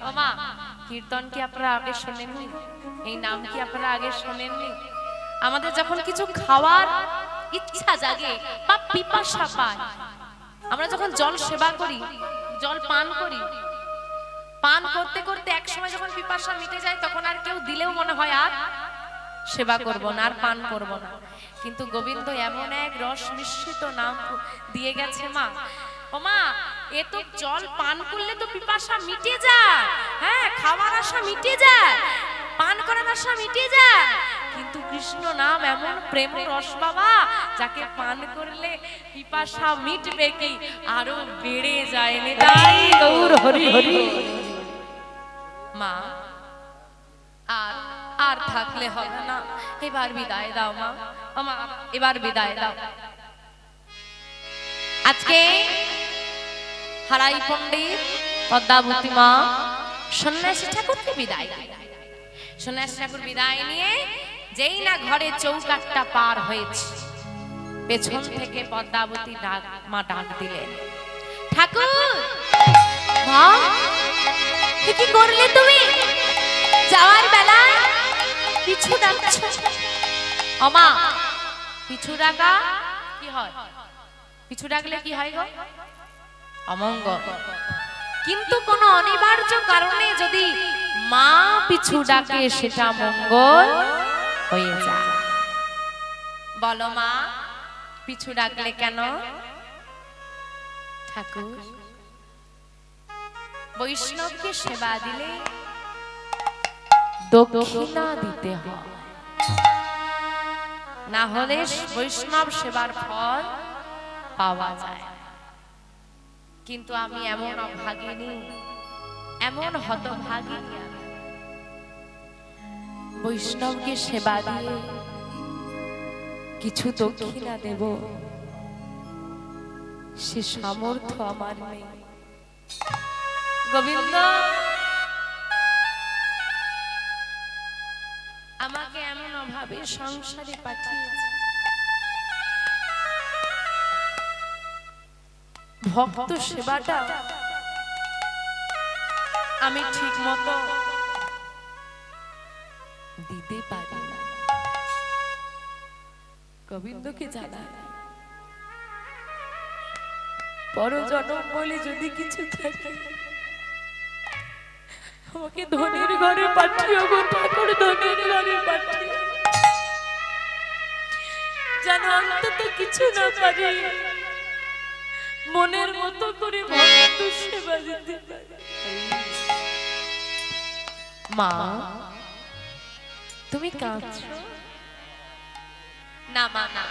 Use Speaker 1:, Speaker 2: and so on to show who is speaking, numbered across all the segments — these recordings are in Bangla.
Speaker 1: ও মা, কীর্তন কি আপনারা আগে শোনেননি? এই নাম কি আপনারা আগে শোনেননি? আমাদের যখন কিছু খাওয়ার ইচ্ছা জাগে বা পিপাসা পায়, আমরা যখন জল সেবা করি, জল পান করি, পান করতে করতে এক সময় যখন পিপাসা মিটে যায়, তখন আর কেউ দিলেও মনে হয় আর সেবা করব না, আর পান করব না। কিন্তু গোবিন্দ এমন এক রস মিশ্রিত নাম দিয়ে গেছে মা, ও মা, এ তো জল পান করলে তো পিপাসা মিটে যায়, হ্যাঁ, খাওয়ার আশা মিটে যায়, পান করার আশা মিটে যায়, কিন্তু কৃষ্ণ নাম এমন প্রেম রস বাবা, যাকে পান করলে পিপাসা মিটবে কি, আরো বেড়ে যায়। নিতাই গৌর হরি হরি। মা, আর আর থাকলে হবে না, এবার বিদায় দাও মা, মা এবার বিদায় দাও। আজকে হারাই পণ্ডিত পদ্মাবতী মা সন্ন্যাসী ঠাকুরকে বিদায়, সন্ন্যাসী ঠাকুর বিদায় নিয়ে যেই না ঘরে চৌকাঠটা পার হয়েছে, পেছন থেকে পদ্মাবতী মা ডাক দিলেন, ঠাকুর মা, কি করলে তুমি? যাওয়ার বেলা পিছু ডাকছো। ওমা, পিছু ডাকা কি হয়? পিছু ডাকলে কি হয় গো? অমঙ্গল। কিন্তু কোন অনিবার্য কারণে যদি মা পিছু ডাকে, সেটা মঙ্গল হয়ে যায়। বলো মা, পিছু ডাকলে কেন? ঠাকুর, বৈষ্ণবকে সেবা দিলে দক্ষিণা দিতে হয়, না হলে বৈষ্ণব সেবার ফল পাওয়া যায়। কিন্তু আমি এমন অভাগিনী, এমন হতভাগিনী, বৈষ্ণবকে সেবা দিয়ে কিছু দক্ষিণা দেব সে সামর্থ্য আমার নেই। গোবিন্দ আমাকে এমন অভাবে সংসারে পাঠিয়েছে, ভক্ত সেবাটা আমি ঠিক মতো দিতে পারি না। গোবিন্দকে জানাই, পরজনম বলে যদি কিছু থাকে, আমাকে ধনির ঘরে পাঠিও গো ঠাকুর, ধনির ঘরে পাঠিও, যেন অন্তত কিছু না পারি, মনের মতো করে ভক্ত সেবা দিতে পারি। মা, তুমি কাঁদছো? না মা, না,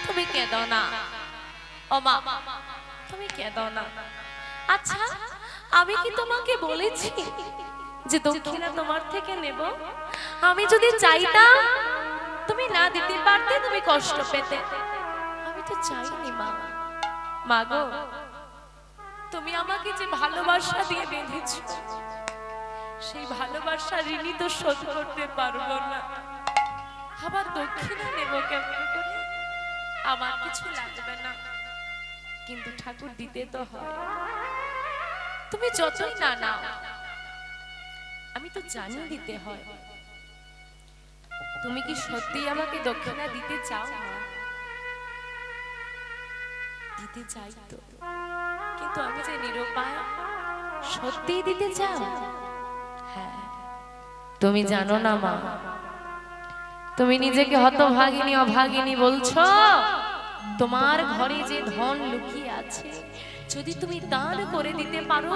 Speaker 1: তুমি কেঁদো না। ও মা, তুমি কেঁদো না। আচ্ছা, আমি কি তোমাকে বলেছি যে দক্ষিণা তোমার থেকে নেব? আমি যদি চাইতাম তুমি না দিতে পারতে, তুমি কষ্ট পেতে। আমি তো চাইনি মা। মা গো, তুমি আমাকে যে ভালোবাসা দিয়ে বেঁধেছো, সেই ভালোবাসা ঋণী তো শোধ করতে পারবো না, আবার দক্ষিণা নেব কেমন করে? আমার কিছু লাগবে না, কিন্তু ঠাকুর দিতে তো হয়। তুমি যতই না নাও, আমি তো জানি দিতে হয়। তুমি কি সত্যি আমাকে দক্ষিণা দিতে চাও? দিতে চাই তো, কিন্তু আমি যে নিরুপায়। সত্যি দিতে চাও? হ্যাঁ। তুমি জানো না মা, তুমি নিজেকে হতভাগিনী অভাগিনী বলছো। তোমার ঘরে যে ধন লুকিয়ে আছে, যদি তুমি দান করে দিতে পারো,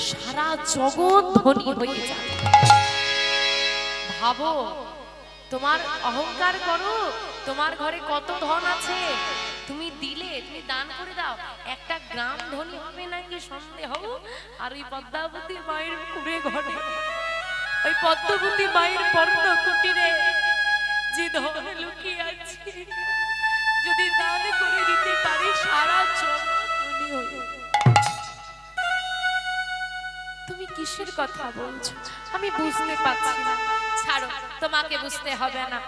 Speaker 1: সারা জগৎ ধনী হয়ে যাবে। ভাবো, তোমার অহংকার করো, তোমার ঘরে কত ধন আছে, তুমি দিলে, তুমি দান করে দাও, একটা গ্রাম ধনী হবে নাকি সন্দেহ। আর ওই পদ্মাবতী মায়ের কুড়ে ঘরে, ওই পদ্মাবতী মায়ের পর্ণ কুটিরে যে ধন লুকিয়ে আছে, যদি দান করে দিতে পারি, সারা জগৎ ধনী হয়ে। তুমি কিসের কথা বলছো? আমি বুঝতে পারছি না। ছাড়ো, তোমাকে বুঝতে হবে না।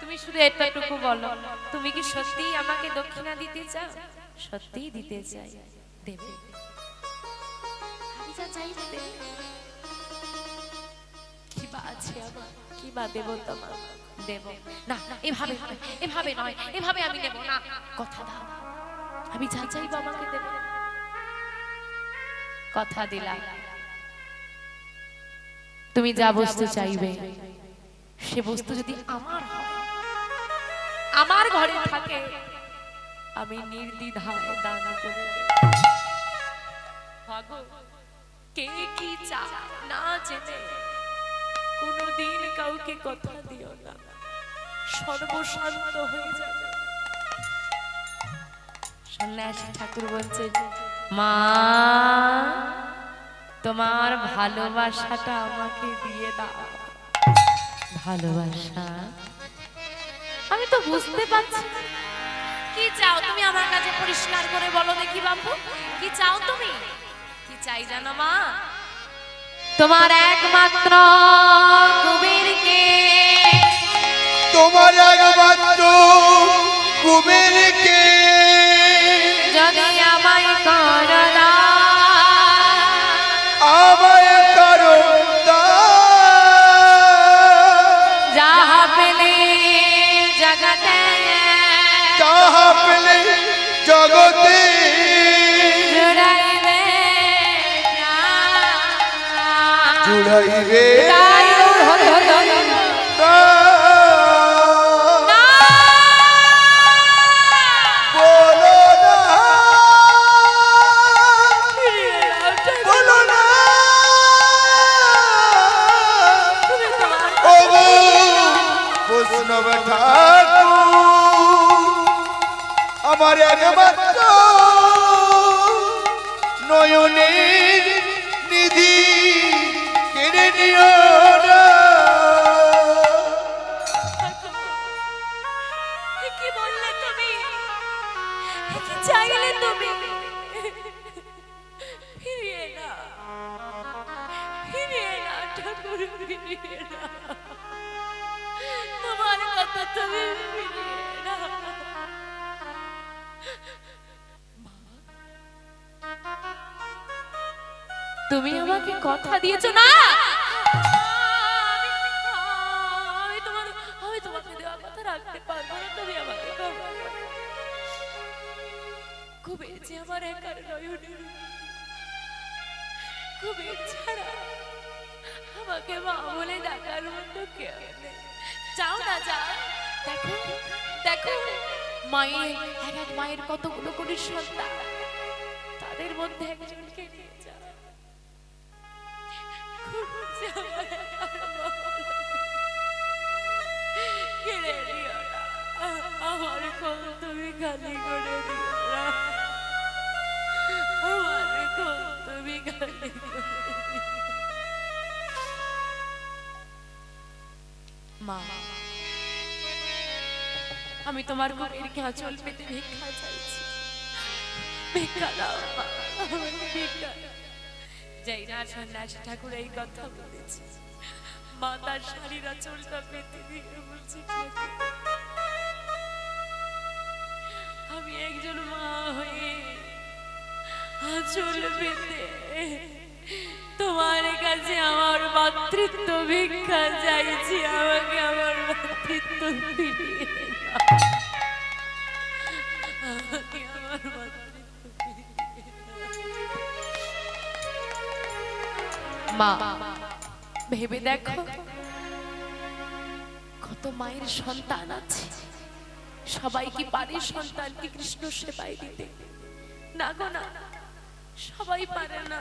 Speaker 1: তুমি শুধু এতটুকু বলো, তুমি কি সত্যি আমাকে দক্ষিণা দিতে চাও? সত্যি দিতে চাই, দেবে? আমি যা চাই দেবে। কি বা দেব তোমার? দেব না, এভাবে এভাবে নয়, এভাবে আমি নেব না। কথা দাও, আমি যা চাইবো আমাকে দেবে। কথা দিলাম, তুমি যা বস্তু চাইবে সে বস্তু যদি আমার হয়, আমার ঘরে থাকে, আমি নির্দ্বিধায় দান করে দেব। ভাগো কে কি চায় না জেনে কোনদিন কাউকে কথা দিও না, সর্বশান্ত হয়ে যাবে। সন্ন্যাসী ঠাকুর বলছে, মা তোমার ভালোবাসাটা আমাকে দিয়ে দাও। ভালোবাসা? আমি তো বুঝতে পারছি। কি চাও তুমি আমার কাছে? পরিষ্কার করে বলো দেখি বাবু, কি চাও তুমি? কি চাই জানো মা? তোমার একমাত্র কুবেরকে,
Speaker 2: তোমার একমাত্র কুবেরকে
Speaker 1: যদি আমায় করো দাও,
Speaker 2: আমায় করো দাও,
Speaker 1: যাহা পেলে জগতে,
Speaker 2: যাহা পেলে জগতে
Speaker 1: জুড়াইবে
Speaker 2: জুড়াইবে আমার একমাত্র নয়নের নিধি কেড়ে নিও না।
Speaker 1: কি বললে তুমি? কি চাইলে তুমি? ফিরিয়ে না, ফিরিয়ে না ঠাকুর, ফিরিয়ে না। তোমার কথা তুমি ফিরিয়ে না। তুমি আমাকে কথা দিয়েছো না? আমি তোমাকে দেওয়া কথা রাখতে পারবো না। তুমি আমাকে কুবের যে আমার একার নয়নের, কুবের ছাড়া আমাকে মা বলে ডাকার মতো কেউ নেই। যাও না, যাও। দেখো দেখো, মায়ের এক এক মায়ের কতগুলো করে সন্তান, তাদের মধ্যে একজনকে নিয়ে যাও। আমার কোল তুমি খালি করে দিও না, আমার কোল তুমি খালি করে দিও। মা, আমি তোমার ঘরের আঁচল পেতে ভিক্ষা চাইছি, ভিক্ষা দাও মা, ভিক্ষা। যাই না সন্ন্যাসী ঠাকুর এই কথা বলেছে, মা তার শাড়ির আঁচলটা পেতে দিয়ে বলছি, আমি একজন মা হয়ে আঁচল পেতে তোমার কাছে আমার মাতৃত্ব ভিক্ষা চাইছি, আমাকে আমার মাতৃত্ব ফিরিয়ে দাও, আমাকে আমার মাতৃত্ব ফিরিয়ে দাও। মা, ভেবে দেখো কত মায়ের সন্তান আছে, সবাই কি পারে সন্তানকে কৃষ্ণ সেবায় দিতে? না গো না, সবাই পারে না।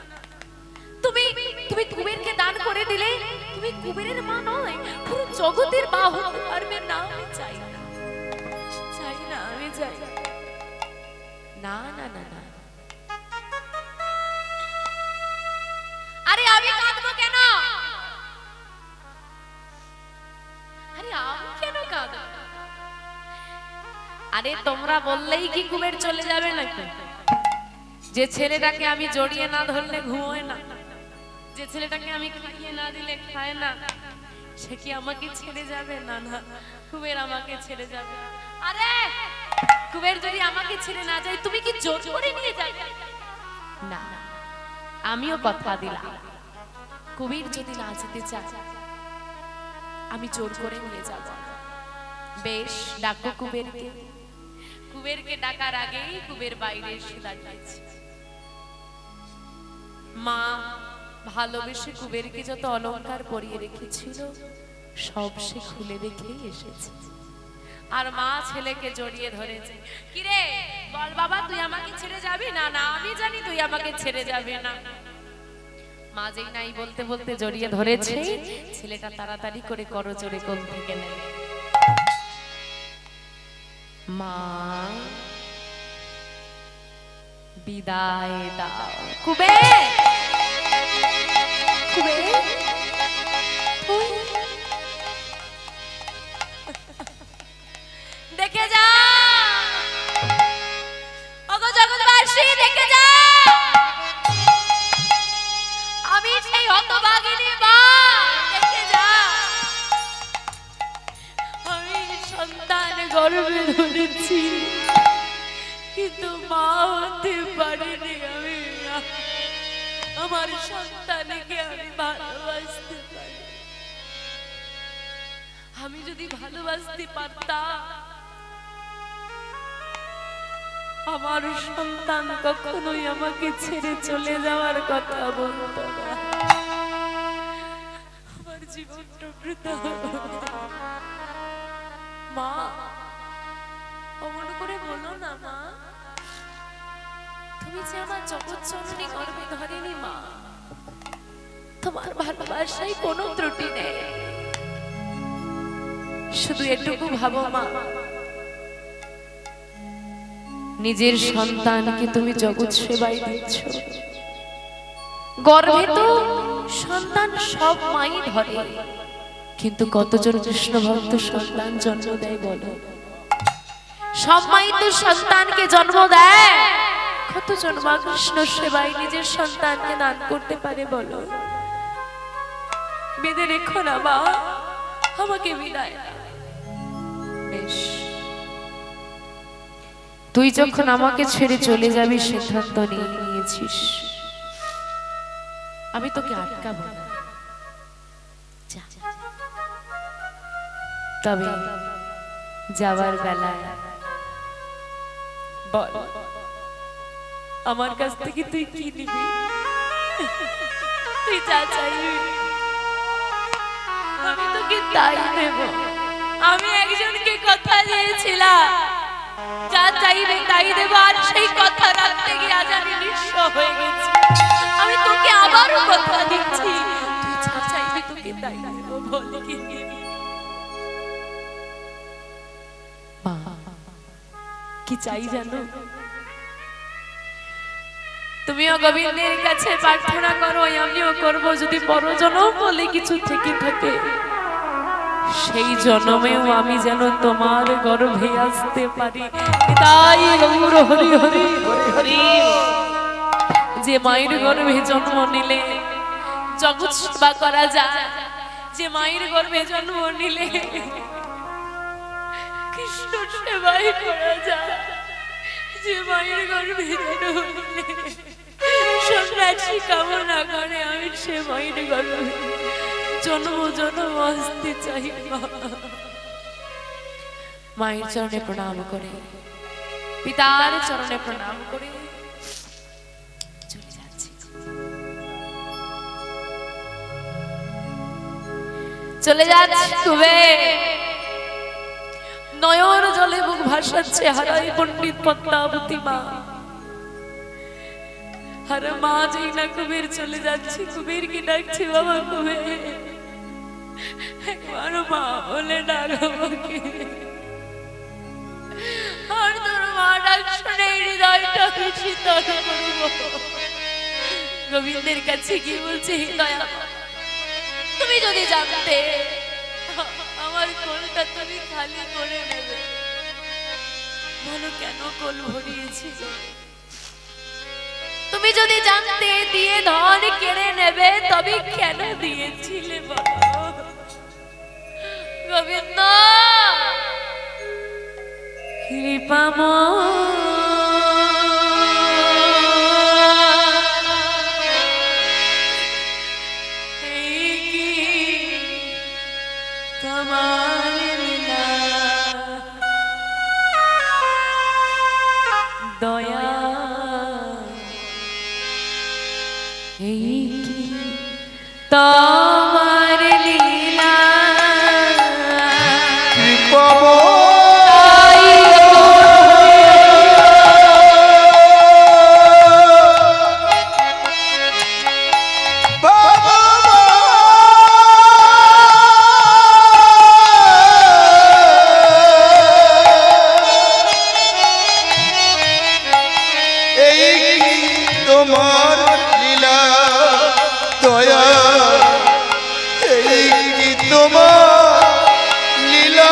Speaker 1: তুমি তুমি কুবেরকে দান করে দিলে, তুমি কুবেরের মা নয়, পুরো জগতের মা হতে পারবে না। আমি চাই না, চাই না, আমি চাই না, না না না। আরে আমি কাঁদবো কেন? আরে আমি কেন কাঁদবো? আরে তোমরা বললেই কি কুবের চলে যাবে নাকি? যে ছেলেটাকে আমি জড়িয়ে না ধরলে ঘুমোয় না, যে ছেলেটাকে আমি খাইয়ে না দিলে খায় না, সে কি আমাকে ছেড়ে যাবে? না না, কুবের আমাকে ছেড়ে যাবে। আরে কুবের যদি আমাকে ছেড়ে না যায়, তুমি কি জোর করে নিয়ে যাবে? না, আমিও কথা দিলাম, কুবের যদি না যেতে চায় আমি জোর করে নিয়ে যাব। বেশ, ডাকো কুবেরকে। কুবেরকে ডাকার আগেই কুবের বাইরে এসে দাঁড়িয়েছে। মা ভালোবেসে কুবেরকে যত অলংকার পরিয়ে রেখেছিল সব সে খুলে রেখেই এসেছে। আর মা ছেলেকে জড়িয়ে ধরেছে। কিরে বল বাবা, তুই আমাকে ছেড়ে যাবি না? না, আমি জানি তুই আমাকে ছেড়ে যাবে না। মা যেই নাই বলতে বলতে জড়িয়ে ধরেছে, ছেলেটা তাড়াতাড়ি করে করজোড়ে কোল থেকে নেয়। মা বিদায় দাও। কুবের, কুবের দেখে যা, ওগো জগৎবাসী দেখে যা, আমি সেই হতভাগিনী মা। দেখে যা, আমি সন্তান গর্ভে ধরেছি কিন্তু মা হতে পারিনি। আমি আমার সন্তানকে আমি ভালোবাসতে পারি। আমি যদি ভালোবাসতে পারতাম আমার সন্তান কখনোই আমাকে ছেড়ে চলে যাওয়ার কথা বলতো না। আমার জীবনটা বৃথা হলো। মা অমন করে বলো না মা, তুমি যে আমার জগৎ জননী গর্ভে ধরেনি মা, তোমার ভালোবাসায় কোনো ত্রুটি নেই। শুধু এটুকু ভাবো মা, নিজের সন্তানকে তুমি জগৎ সেবায় দিচ্ছ। গর্ভে তো সন্তান সব মাই ধরে, কিন্তু কতজন কৃষ্ণ ভক্ত সন্তান জন্ম দেয় বলো? সব মাই তো সন্তানকে জন্ম দেয়, কতজন মা কৃষ্ণ সেবায় নিজের সন্তানকে দান করতে পারে বলো? বেঁধে রেখো না মা, আমাকে বিদায় দাও। বেশ, তুই যখন আমাকে ছেড়ে চলে যাবি সিদ্ধান্ত নিয়ে নিয়েছিস, আমি তোকে আটকাবো না। তবে যাওয়ার বেলায় বল আমার কাছ থেকে তুই কি নিবি? তুই যা চাইবি আমি তোকে তাই দেব। আমি একজনকে কথা দিয়েছিলাম, যা চাইবে তাই দেব, আর সেই কথা রাখতে গিয়ে আজ আমি নিঃস্ব হয়ে গেছি। আমি তোকে আবারও কথা দিচ্ছি, তুই যা চাইবি তোকে তাই দেব। বল কি কি চাই জানো? তুমিও গোবিন্দের কাছে প্রার্থনা করো, আমিও করব, যদি পরজনম বলে কিছু থেকে থাকে সেই জন্মেও আমি যেন তোমার গর্ভে আসতে পারি। তাই গৌর হরি হরি হরি। যে মায়ের গর্ভে জন্ম নিলে জগৎ সেবা করা যায়, যে মায়ের গর্ভে জন্ম নিলে কৃষ্ণ সেবাই করা যায়, যে মায়ের গর্ভে জন্ম নিলে সন্ন্যাসী কামনা করে, আমি সে মায়ের গর্ভে জন্ম জন্ম আসতে চাই। মায়ের চরণে প্রণাম করে, পিতার চরণে প্রণাম করে চলে যাচ্ছি। চলে যাচ্ছি কুবের, নয়ন জলে মুখ ভাসাচ্ছে হারাই পণ্ডিত পদ্মাবতী মা। আর মা যেই না কুবের চলে যাচ্ছে, কুবের কি ডাকছে, বাবা কুবের একবার মা বলে ডাক আমাকে। আর তোর মা ডাক শুনে হৃদয়টা শীতল করব। গোবিন্দের কাছে কি বলছে, দয়া তুমি যদি জানতে আমার কোলটা তুমি খালি করে নেবে, বলো কেন কোল ভরিয়েছিল? তুমি যদি জানতে দিয়ে ধন কেড়ে নেবে তবে কেন দিয়েছিলে বলো? গোবিন্দ কৃপাময় তোমার লীলা দয়া এই কি তোমার লীলা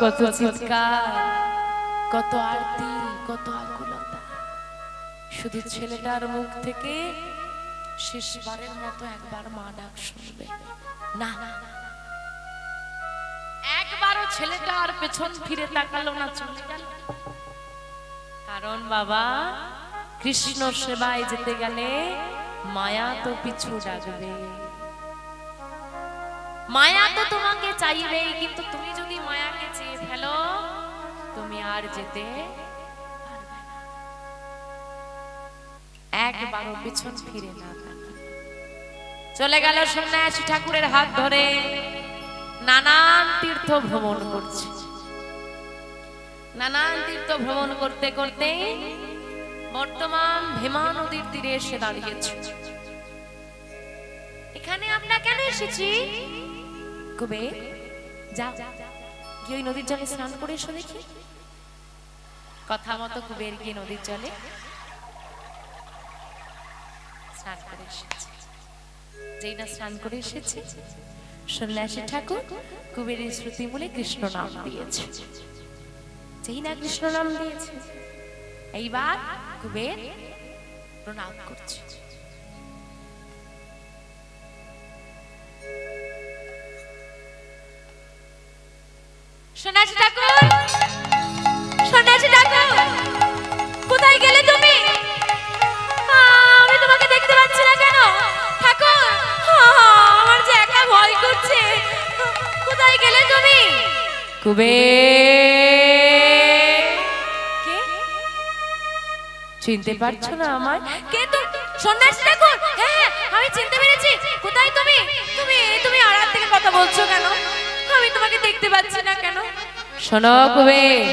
Speaker 1: কত চিৎকার, কত আরতি, কত আকুলতা। শুধু ছেলেটার মুখ থেকে শেষবারের মতো একবার মা ডাক শুনবে না। একবারও ছেলেটা আর পেছন ফিরে তাকালো না, চলে গেল। কারণ বাবা, কৃষ্ণ সেবায় যেতে গেলে মায়া তো পিছু ডাকবে, মায়া তো তোমাকে চাইবেই। কিন্তু তুমি যদি মায়াকে চেয়ে ফেলো, তুমি আর যেতে পারবে না। একবারও পিছন ফিরে না চলে গেল সন্ন্যাসী ঠাকুরের হাত ধরে নানান তীর্থ ভ্রমণ করছে। নানান তীর্থ ভ্রমণ করতে করতে বর্তমান ভীমা নদীর তীরে এসে দাঁড়িয়েছে। এখানে আমরা কেন এসেছি? কুবের, যা গিয়ে ওই নদীর জলে স্নান করে এসো দেখি। কথা মতো কুবের গিয়ে নদীর জলে স্নান করে এসেছে। যেই না স্নান করে এসেছে, সন্ন্যাসী ঠাকুর কুবেরের শ্রুতি মূলে কৃষ্ণ নাম দিয়েছে। যেই না কৃষ্ণ নাম দিয়েছে, এইবার কুবের প্রণাম করছে। সন্ন্যাসী ঠাকুর, সন্ন্যাসী ঠাকুর, কোথায় গেলে তুমি? আমি তোমাকে দেখতে পাচ্ছি না কেন ঠাকুর? আমার যে একা ভয় করছে। কোথায় গেলে তুমি? কুবের চিনতে পারছো না আমায়? কিন্তু সন্ন্যাসী ঠাকুর, হ্যাঁ আমি চিনতে পেরেছি। কোথায় তুমি? তুমি তুমি আড়াল থেকে কথা বলছো কেন? আমি তোমাকে দেখতে পাচ্ছি না কেন? শোনো কুবের,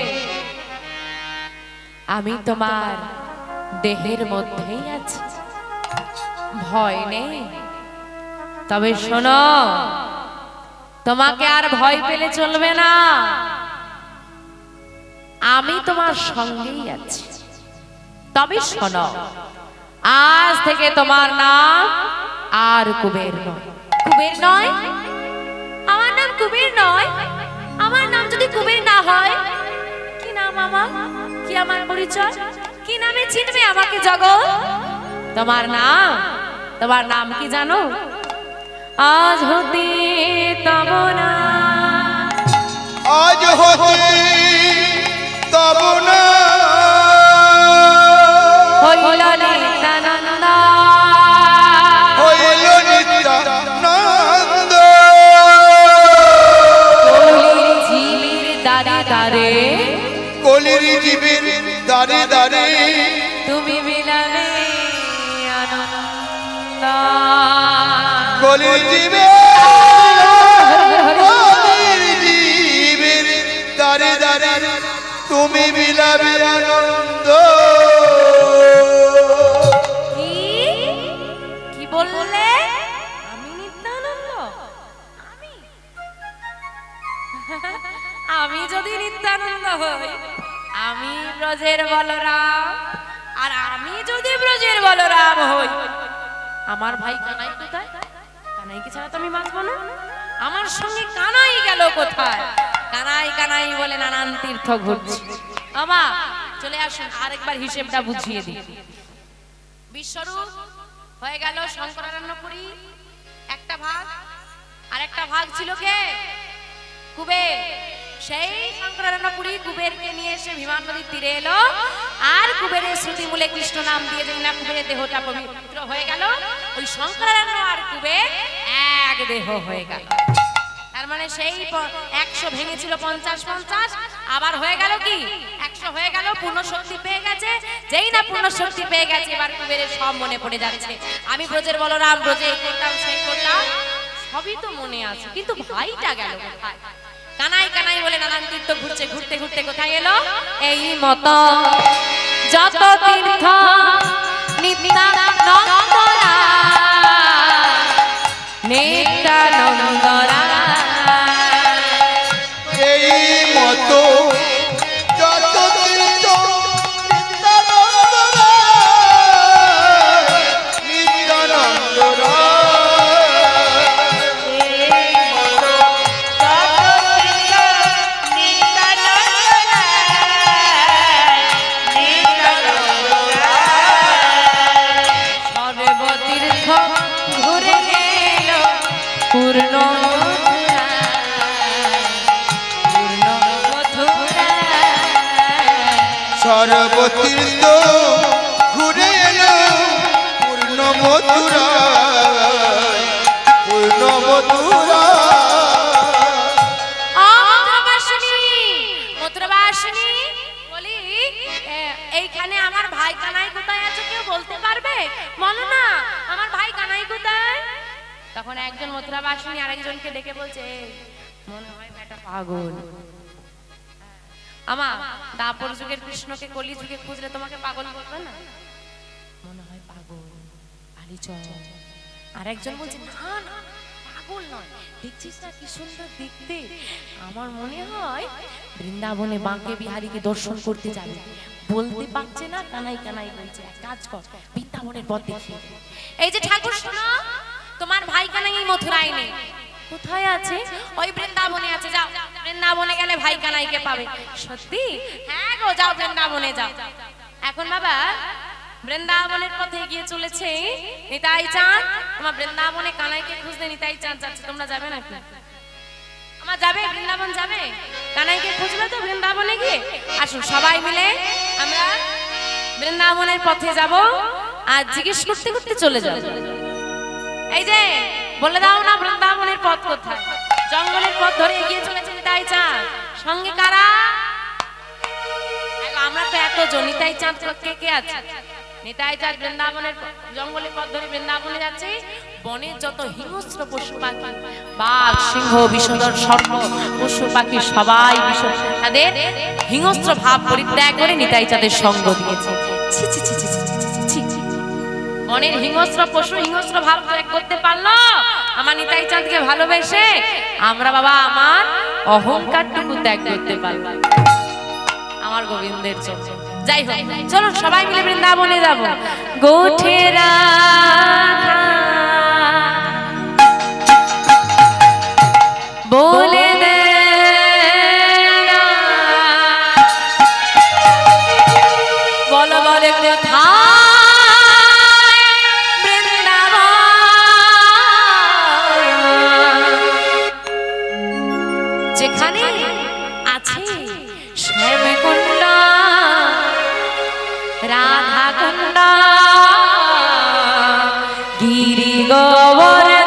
Speaker 1: আমি তোমার দেহের মধ্যেই আছি, ভয় নেই। তবে শোনো, তোমাকে আর ভয় পেলে চলবে না, আমি তোমার সঙ্গেই আছি। তবে শোনো, আজ থেকে তোমার নাম আর কুবের নয়। কুবের নয়? আমার নাম কুবের নয়? আমার নাম যদি কুবের না হয়, কি নাম আমার? কি আমার পরিচয়? কি নামে চিনবে আমাকে জগৎ? তোমার নাম কি জানো? আজ হতে তব না,
Speaker 2: আজ হতে তব না
Speaker 1: হইল নিত্যানন্দ,
Speaker 2: হইল নিত্যানন্দ।
Speaker 1: কলির জীবের দারে দারে,
Speaker 2: কলির জীবের দারে দারে
Speaker 1: তুমি বিলাবে আনন্দ।
Speaker 2: কলির জীবের দারে দারে তুমি বিলাবে আনন্দ।
Speaker 1: কি বললে? আমি নিত্যানন্দ? আমি যদি নিত্যানন্দ হই, আমি ব্রজের বলরাম। আর আমি যদি ব্রজের বলরাম হই, আমার ভাই কানাই কোথায়? কানাইকে ছাড়া তো আমি বাঁচবো না। আমার সঙ্গে কানাই গেল কোথায়? কানাই কানাই বলে নানান তীর্থ ঘুরছে। আমা চলে আসুন, আরেকবার হিসেবটা বুঝিয়ে দিই। বিশ্বরূপ হয়ে গেল শঙ্করারণ্যপুরী একটা ভাগ, আর একটা ভাগ ছিল কে? কুবের। সেই শঙ্করারণ্যপুরী কুবেরকে নিয়ে এসে ভীমান নদীর তীরে এলো, আর কুবেরের শ্রুতি মূলে কৃষ্ণ নাম দিয়ে দিন না, কুবেরের দেহটা পবিত্র হয়ে গেল। ওই শঙ্করারণ্য আর কুবের এক দেহ হয়ে গেল। তার মানে সেই 100 ভেঙেছিল 50-50, আবার হয়ে গেল কি 100 হয়ে গেল, পূর্ণ শক্তি পেয়ে গেছে। যেই না পূর্ণ শক্তি পেয়ে গেছে, এবার কুবেরের সব মনে পড়ে যাচ্ছে। আমি ব্রজের বলরাম, ব্রজে এই করতাম সেই করতাম, সবই তো মনে আছে, কিন্তু ভাইটা গেল কোথায়? কানাই কানাই বলে নানান তীর্থ ঘুরছে, ঘুরতে ঘুরতে কোথায় এলো? এই মতো যত তীর্থ নিত্যানন্দরা, নিত্যানন্দরা,
Speaker 2: এই মতো যত তীর্থ নিত্যানন্দরা, নিত্যানন্দরা,
Speaker 1: সর্বতীর্থ ঘুরে গেল পূর্ণ মথুরা, পূর্ণ মথুরা।
Speaker 2: সর্বতীর্থ ঘুরে এলো পূর্ণ মথুরা, পূর্ণ মথুরা।
Speaker 1: মথুরাবাসিনী বলি, এইখানে আমার ভাই কানাই কোথায় আছে কেউ বলতে পারবে? বলো না, আমার ভাই কানাই কোথায়? তখন একজন মথুরাবাসিনী আরেকজনকে ডেকে বলছে, মনে হয় বেটা পাগল। আমা দাপর যুগের কৃষ্ণকে কলি যুগে খুঁজলে তোমাকে পাগল বলবে না? মনে হয় পাগল, আলি চল। আরেকজন বলছে, না না পাগল নয়, দেখছিস না কি সুন্দর দেখতে, আমার মনে হয় বৃন্দাবনে বাঁকে বিহারীকে দর্শন করতে যাবে। বলতে পারছে না, কানাই কানাই বলছে, এক কাজ কর, বৃন্দাবনের পথ দেখিয়ে দে। এই যে ঠাকুর শোনো, তোমার ভাই কানাই এই মথুরায় নেই। কোথায় আছে? ওই বৃন্দাবনে আছে, যাও বৃন্দাবনে গেলে ভাই কানাইকে পাবে। সত্যি? হ্যাঁ গো, যাও বৃন্দাবনে যাও। এখন বাবা বৃন্দাবনের পথে এগিয়ে চলেছে নিতাই চাঁদ। আমার বৃন্দাবনে কানাইকে খুঁজতে নিতাই চাঁদ যাচ্ছে, তোমরা যাবে নাকি? আমার যাবে, বৃন্দাবন যাবে, কানাইকে খুঁজবে তো বৃন্দাবনে গিয়ে। আসুন সবাই মিলে আমরা বৃন্দাবনের পথে যাব, আর জিজ্ঞেস করতে করতে চলে যাব। এই যে বলে দাও না বৃন্দাবনের পথ কোথায়? জঙ্গলের পথ ধরে এগিয়ে চলেছে নিতাই চাঁদ। সঙ্গে কারা? আমরা তো এত খোঁজো নিতাই চাঁদ কে কে আছে? নিতাই চাঁদ বৃন্দাবনের জঙ্গলে পথ ধরে বৃন্দাবনে যাচ্ছে। বনের যত হিংস্র পশু পাখি, বাঘ, সিংহ, বিষধর সর্প, পশু পাখি সবাই তাদের হিংস্র ভাব পরিত্যাগ করে নিতাই চাঁদের সঙ্গ দিয়েছে। ছি ছি ছি ছি ছি ছি। বনের হিংস্র পশু হিংস্র ভাব ত্যাগ করতে পারলো আমার নিতাই চাঁদকে ভালোবেসে। আমরা বাবা আমার অহংকারটুকু ত্যাগ করতে পারবো আমার গোবিন্দের জন্য। যাই হোক, চলো সবাই মিলে বৃন্দাবনে যাবো। গোঠেরা বলে দে বলো বলে কোথায় বৃন্দাবন, যেখানে আছে শ্যামকুণ্ড রাধা কুণ্ড গিরি গোবর্ধন।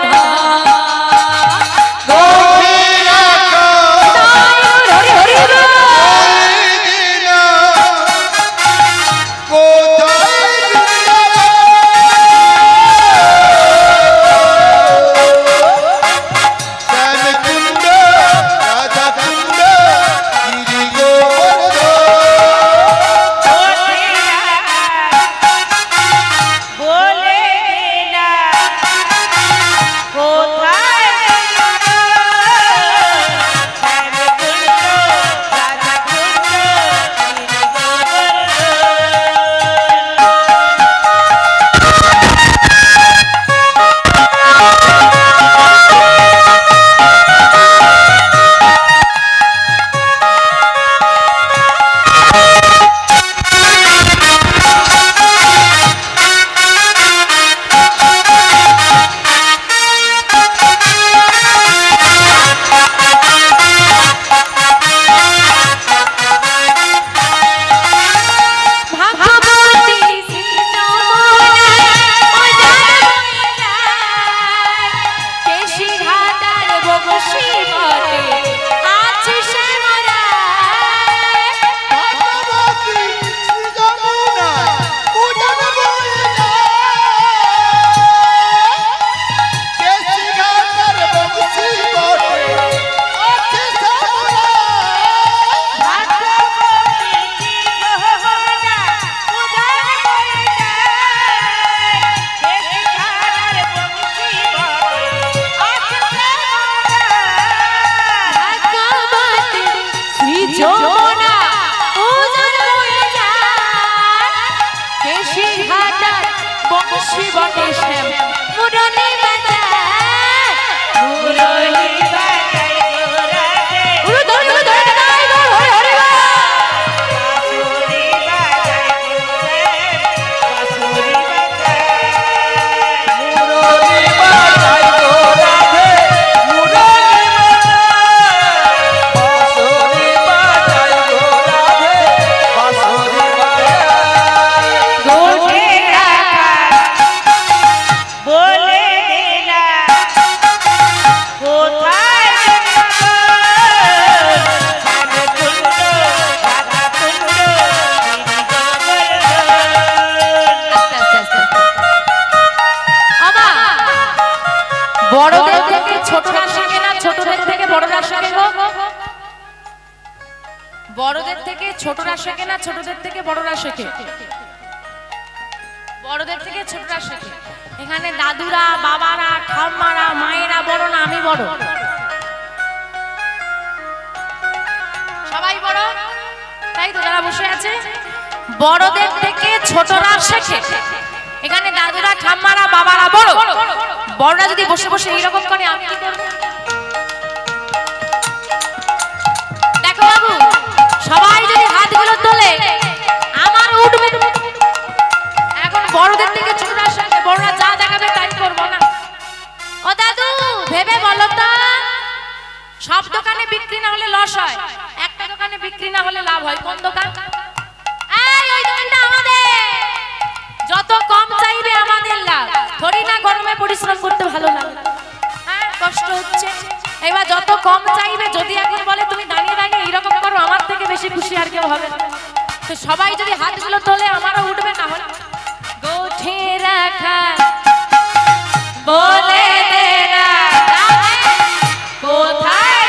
Speaker 1: বড়দের থেকে ছোটরা শেখে না ছোটদের থেকে বড়রা শেখে? বড়দের থেকে ছোটরা শেখে। এখানে দাদুরা, বাবারা, ঠাম্মারা, মায়েরা বড় না আমি বড়? সবাই বড়, তাই তো? যারা বসে আছে বড়দের থেকে ছোটরা শেখে। এখানে দাদুরা, ঠাম্মারা, বাবারা বড়। বড়রা যদি বসে বসে এইরকম করে আমি কি করব? দেখো বাবু, সবাই যদি হাতগুলো তোলে আমার উঠবে। এখন বড়দের থেকে ছোটরা শেখে, বড়রা যা দেখাবে তাই করব না। ও দাদু, ভেবে বলো তো, সব দোকানে বিক্রি না হলে লস হয়, একটা দোকানে বিক্রি না হলে লাভ হয়। কোন দোকান? এই ওই দোকানটা আমাদের। যত কম চাইবে আমাদের লাভ। থরি না গরমে পরিশ্রম করতে ভালো লাগে? হ্যাঁ, কষ্ট হচ্ছে। এবার যত কম চাইবে, যদি এখন বলে তুমি দাঁড়িয়ে দাঁড়িয়ে এরকম করো, আমার থেকে বেশি খুশি আর কেউ হবে না। তো সবাই যদি হাতগুলো তোলে আমারও উঠবে না হলে গোঠে রাখা বলে দে না কোথায়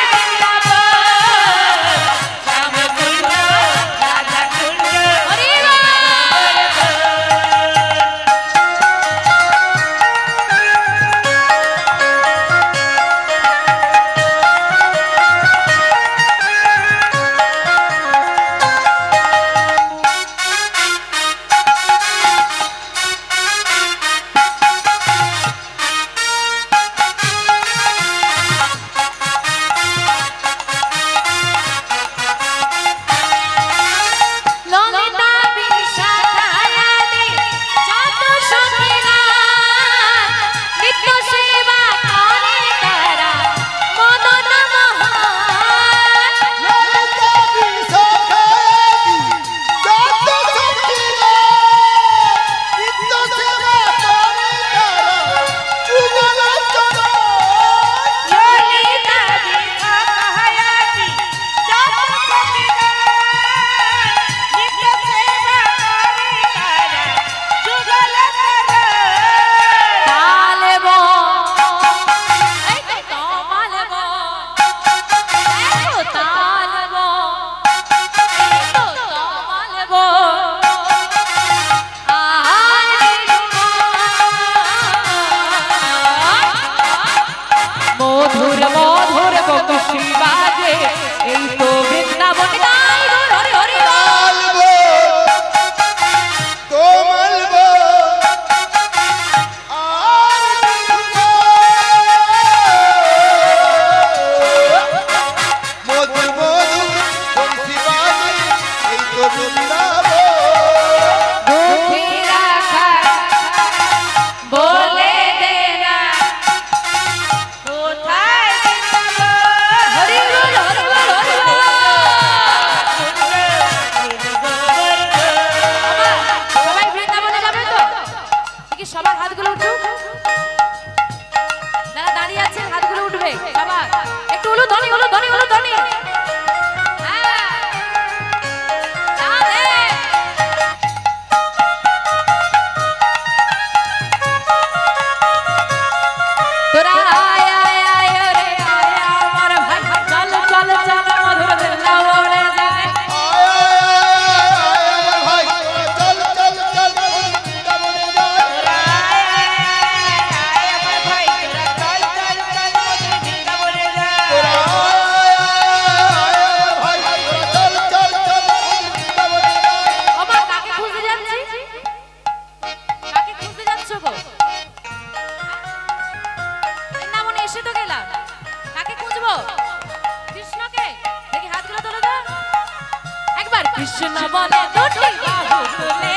Speaker 1: কৃষ্ণ বলে দুটি বাহু তুলে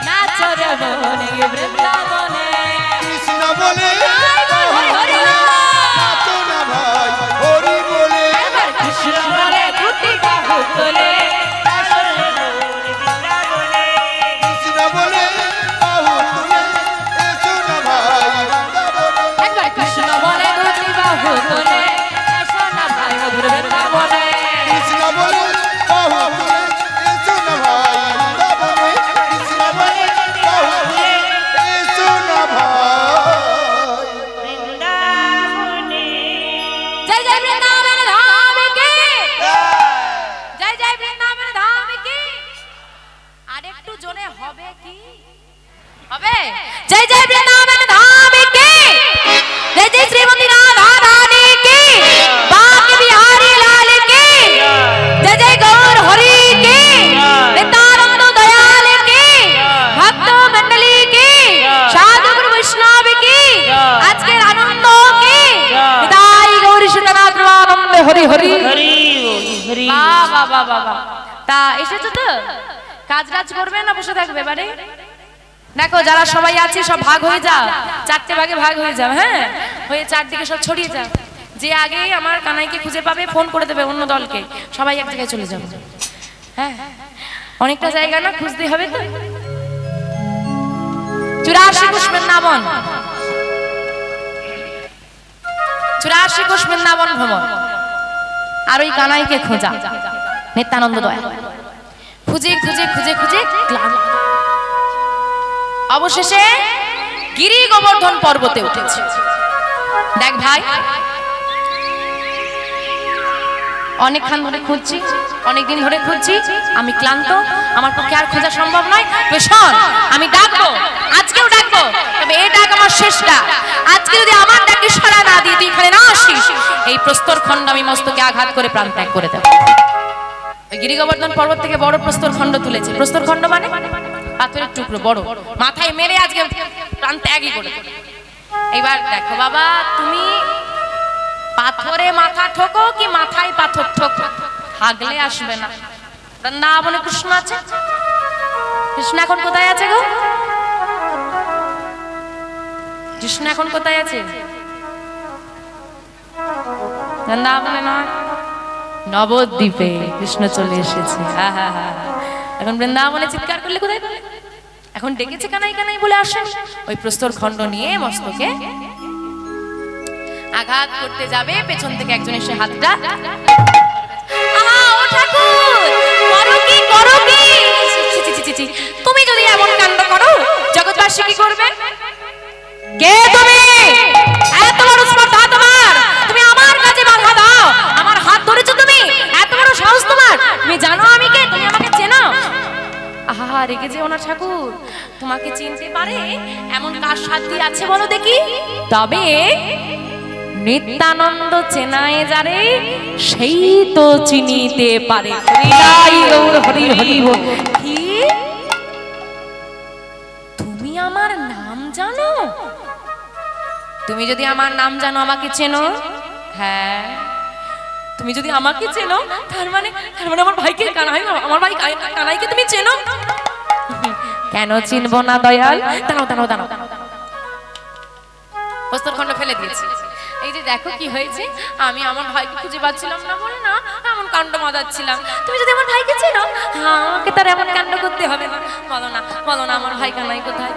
Speaker 1: নাচো রে বনে বৃন্দাবনে
Speaker 2: কৃষ্ণ বলে নাচো না ভাই হরি বলে
Speaker 1: কৃষ্ণ বলে দুটি বাহু তুলে নাচো রে বনে বৃন্দাবনে
Speaker 2: কৃষ্ণ বলে বাহু তুলে এসো না ভাই বৃন্দাবনে
Speaker 1: একবার কৃষ্ণ বলে দুটি বাহু তুলে এসো না ভাই মধুর বৃন্দাবনে
Speaker 2: কৃষ্ণ বলে বাহু তুলে এসো না ভাই বৃন্দাবনে কৃষ্ণ বলে বাহু তুলে এসো না ভাই
Speaker 1: বৃন্দাবনে জয় জয় বৃন্দাবন ধাম কি জয় জয় বৃন্দাবন ধাম কি আরেকটু জোরে হবে কি হবে জয় জয় বৃন্দাবন ধাম কি जय जय श्रीमती राधा रानी की बांके बिहारी लाल की जय जय गौर हरि की नित्यानंद दयाल की भक्त मंडली की साधु गुरु वैष्णव की आज के आनंद की विदाई गौरी सुतना प्रभानंद हरि हरि हरि वाह वाह वाह वाह ता এসেছো তো কাজ রাজ করবে না বসে থাকবে বাড়ি দেখো যারা সবাই আছে সব ভাগ হয়ে যাও চারটে ভাগে ভাগ হয়ে যাও হ্যাঁ হয়ে চারদিকে সব ছড়িয়ে যাও যে আগে আমার কানাইকে খুঁজে পাবে ফোন করে দেবে অন্য দলকে সবাই এক জায়গায় চলে যাবে হ্যাঁ অনেকটা জায়গা না খুঁজতে হবে তো 84 কোষ বৃন্দাবন 84 কোষ বৃন্দাবন ভ্রমণ আর ওই কানাইকে খোঁজা নিত্যানন্দ দয়া খুঁজে খুঁজে খুঁজে খুঁজে ক্লান্ত, অবশেষে গিরি গোবর্ধন পর্বতে উঠেছে। দেখ ভাই, অনেকক্ষণ ধরে খুঁজছি, অনেকদিন ধরে খুঁজছি, আমি ক্লান্ত, আমার পক্ষে আর খোঁজা সম্ভব নয়। শোন, আমি ডাকবো, আজকেও ডাকবো, তবে এই ডাক আমার শেষ ডাক। আজকে যদি আমার ডাকে সাড়া না দিয়ে তুই এখানে না আসিস, এই প্রস্তর খণ্ড আমি মস্তকে আঘাত করে প্রাণ ত্যাগ করে দেব। গিরি গোবর্ধন পর্বত থেকে বড় প্রস্তর খণ্ড তুলেছে। প্রস্তর খণ্ড মানে পাথরের টুকরো বড়, মাথায় মেরে আজকে প্রাণ ত্যাগই করে। এবার দেখো বাবা, তুমি পাথরে মাথা ঠোকো কি মাথায় পাথর ঠোকো, হাগলে আসবে না। বৃন্দাবনে কৃষ্ণ আছে, কৃষ্ণ এখন কোথায় আছে গো? কৃষ্ণ এখন কোথায় আছে? বৃন্দাবনে নয়, নবদ্বীপে কৃষ্ণ চলে এসেছে। এখন বৃন্দাবনে চিৎকার করলে কোথায়? এখন ডেকেছে কানাই কানাই বলে আসেন। ওই প্রস্তর খণ্ড নিয়ে মস্তকে আঘাত করতে যাবে, পেছন থেকে একজন এসে হাতটা, তুমি যদি এমন কাণ্ড করো জগৎবাসী কি করবে? কে তুমি? এত বড় স্পর্ধা তোমার, তুমি আমার কাছে বাধা দাও, আমার হাত ধরেছো তুমি, এত বড় সাহস তোমার? তুমি জানো আমি কে? তুমি আমাকে চেনো? আহা, রেগে যেও না ঠাকুর, তোমাকে চিনতে পারে এমন কার সাধ্য আছে বলো দেখি? তবে নিত্যানন্দ চেনায় যারে, সেই তো চিনিতে পারে। কি তুমি আমার নাম জানো? তুমি যদি আমার নাম জানো, আমাকে চেনো? হ্যাঁ, তুমি যদি আমাকে চেনো, তার মানে আমার ভাইকে কানাই, আমার ভাই কানাইকে তুমি চেনো? কেন চিনবো না দয়াল? দাঁড়াও দাঁড়াও দাঁড়াও, প্রস্তর খণ্ড ফেলে দিয়েছি। এই যে দেখো কি হয়েছে, আমি আমার ভাইকে খুঁজে পাচ্ছিলাম না বলে না এমন কাণ্ড মাদাচ্ছিলাম। তুমি যদি আমার ভাইকে চেনো, আমাকে তার এমন কাণ্ড করতে হবে না। বলো না, বলো না, আমার ভাই কানাই কোথায়?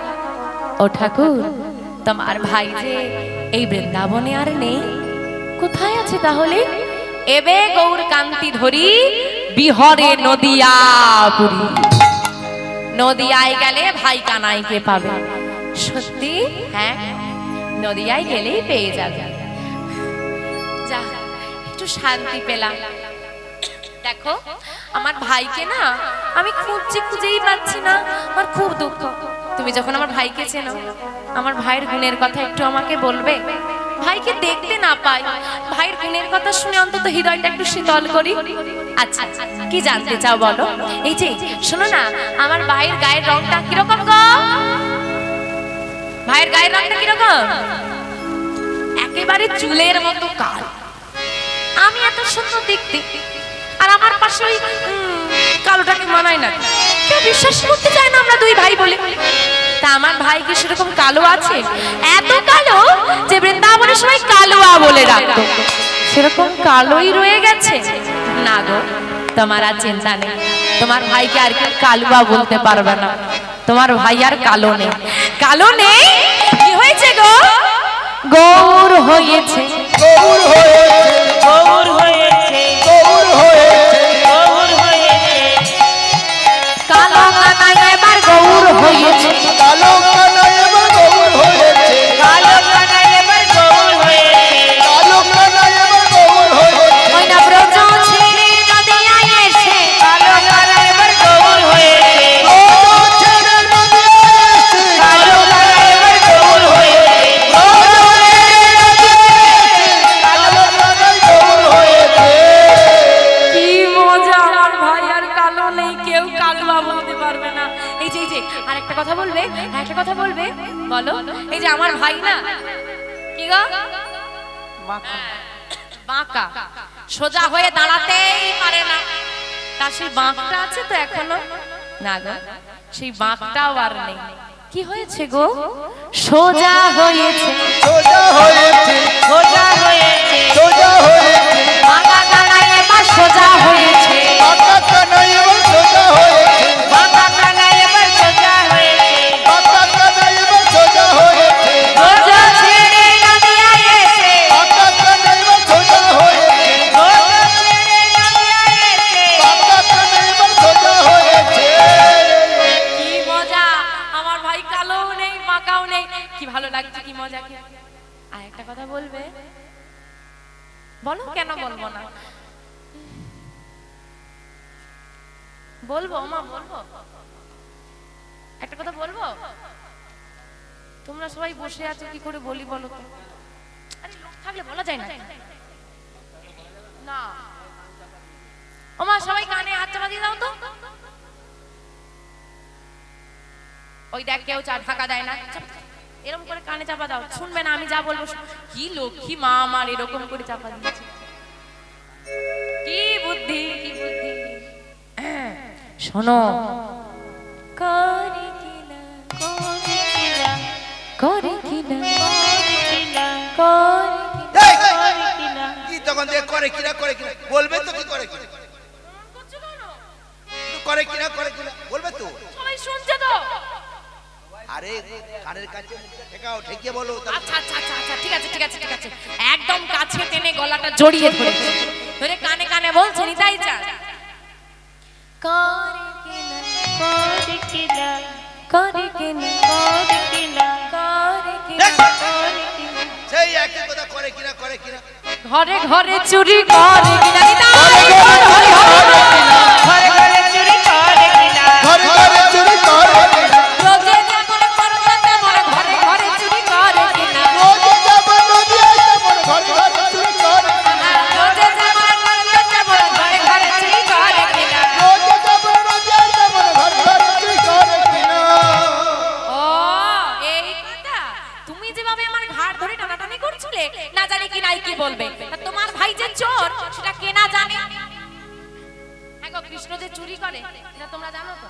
Speaker 1: ও ঠাকুর, তোমার ভাই যে এই বৃন্দাবনে আর নেই, কোথায় আছে তাহলে? এবে গৌর কান্তি ধরি বিহরে নদিয়াপুরী। নদিয়ায় গেলে ভাই কানাইকে পাবে। সত্যি? হ্যাঁ, নদিয়ায় গেলেই পেয়ে যাবে। যা, একটু শান্তি পেলাম। দেখো, আমার ভাইকে না আমি খুঁজছি, খুঁজেই পাচ্ছি না, আমার খুব দুঃখ। তুমি যখন আমার ভাইকে চেনো, আমার ভাইয়ের গুণের কথা একটু আমাকে বলবে? ভাইকে দেখতে না পাই, ভাইয়ের গুণের কথা শুনে অন্তত হৃদয়টা একটু শীতল করি। আচ্ছা, কি জানতে চাও বলো? এই যে শোনো না, আমার ভাইয়ের গায়ের রংটা কিরকম গো? ভাইয়ের গায়ের রংটা কিরকম? একেবারে চুলের মতো কাল। আমি এত সুন্দর দেখতে, আর আমার পাশে ওই কালোটাকে মানায় না, কেউ বিশ্বাস করতে চায় না আমরা দুই ভাই বলে। তা আমার ভাই কি সেরকম কালো আছে? এত কালো যে বৃন্দাবনের সময় কালুয়া বলে ডাকতো, সেরকম কালোই রয়ে গেছে। না গো, তোমার আর চিন্তা নেই, তোমার ভাইকে আর কেউ কালুয়া বলতে পারবে না। তোমার ভাই আর কালো নেই। কালো নেই? কি হয়েছে গো? গৌর হয়েছে,
Speaker 2: গৌর হয়েছে,
Speaker 3: গৌর হয়েছে,
Speaker 2: গৌর হয়েছে,
Speaker 3: গৌর হয়েছে,
Speaker 1: কালো কানাই এবার গৌর হয়েছে,
Speaker 2: কালো কানাই এবার গৌর হয়েছে,
Speaker 3: কালো কানাই এবার গৌর হয়েছে,
Speaker 2: কালো কানাই এবার গৌর হয়েছে,
Speaker 1: ওই না ব্রজ ছেড়ে নদিয়ায় এসে,
Speaker 3: কালো কানাই এবার গৌর হয়েছে,
Speaker 2: ব্রজ ছেড়ে নদিয়ায় এসে,
Speaker 3: কালো কানাই এবার গৌর হয়েছে,
Speaker 2: কালো কানাই গৌর হয়েছে।
Speaker 1: কি মজা, আমার ভাই আর কালো নেই, কেউ কালুয়া বলতে পারবে না। এই যে আরেকটা কথা বলবে, আরেকটা কথা বলবে, বলো। এই যে আমার ভাই না, কি গো? বাঁকা, সোজা হয়ে দাঁড়াতেই পারে না। তার সেই বাঁকটা আছে তো এখনো? না গো, সেই বাঁকটাও আর নেই। কি হয়েছে গো? সোজা হয়েছে,
Speaker 2: সোজা হয়েছে,
Speaker 3: সোজা হয়েছে,
Speaker 2: সোজা হয়েছে,
Speaker 1: বাঁকা কানাই এবার সোজা হয়েছে,
Speaker 2: বাঁকা কানাই এবার সোজা হয়েছে,
Speaker 3: বাঁকা কানাই এবার সোজা হয়েছে,
Speaker 2: বাঁকা কানাই এবার সোজা হয়েছে,
Speaker 3: ব্রজ ছেড়ে নদিয়ায় এসে,
Speaker 2: বাঁকা কানাই এবার সোজা হয়েছে,
Speaker 3: ব্রজ ছেড়ে নদিয়ায় এসে,
Speaker 2: বাঁকা কানাই এবার সোজা হয়েছে,
Speaker 1: বলবো মা, বলবো একটা কথা বলবো। তোমরা সবাই বসে আছো, কি করে বলি বলো তো? আরে লোক থাকলে বলা যায় না। না ও মা, সবাই কানে হাত চাপা দিয়ে দাও তো। ওই দেখ কেউ ঢাকা দেয় না, এরকম করে কানে চাপা দাও, শুনবে না আমি যা বলবো। কি লক্ষ্মী মা আমার, এরকম করে চাপা দিয়েছে। কি বুদ্ধি, কি বুদ্ধি। শোনো, করে কিনা, করে কিনা, করে কিনা, করে কিনা।
Speaker 2: কি তখন দেখ করে কিনা, করে কিনা বলবে তো? কি করে কিনা, করে কিনা, করে কিনা বলবে তো?
Speaker 1: সবাই শুনছে তো?
Speaker 2: আরে কানের কাছে মুখটা ঠেকাও, ঠেকিয়ে বলো।
Speaker 1: আচ্ছা আচ্ছা আচ্ছা আচ্ছা, ঠিক আছে ঠিক আছে ঠিক আছে। একদম কাছে টেনে গলাটা জড়িয়ে ধরেছে, ধরে কানে কানে বলছে নিতাই চা। করে কিনা, করে কিনা, করে কিনা, করে কিনা, করে কিনা, করে কিনা।
Speaker 2: সেই একই কথা, করে কিনা, করে কিনা।
Speaker 1: ঘরে ঘরে চুরি করে কিনা, নিতাই
Speaker 3: ঘরে ঘরে চুরি করে কিনা,
Speaker 2: ঘরে ঘরে চুরি করে কিনা,
Speaker 1: রোজে যেমন করতে তেমন ঘরে ঘরে চুরি করে কিনা,
Speaker 2: রোজে যেমন নদিয়ায় তেমন ঘরে ঘরে চুরি করে কিনা,
Speaker 1: রোজে যেমন করতে তেমন ঘরে ঘরে চুরি করে কিনা।
Speaker 2: রোজে যেমন নদিয়ায় তেমন ঘরে ঘরে চুরি করে কিনা।
Speaker 1: ও এই কথা, তুমি যেভাবে আমার ঘাড় ধরে টানাটানি করছিলে, না জানি কি নাই কি বলবে। তা তোমার ভাই যে চোর, সেটা কে না জানে? হ্যাঁ গো, কৃষ্ণ যে চুরি করে এটা তোমরা জানো তো?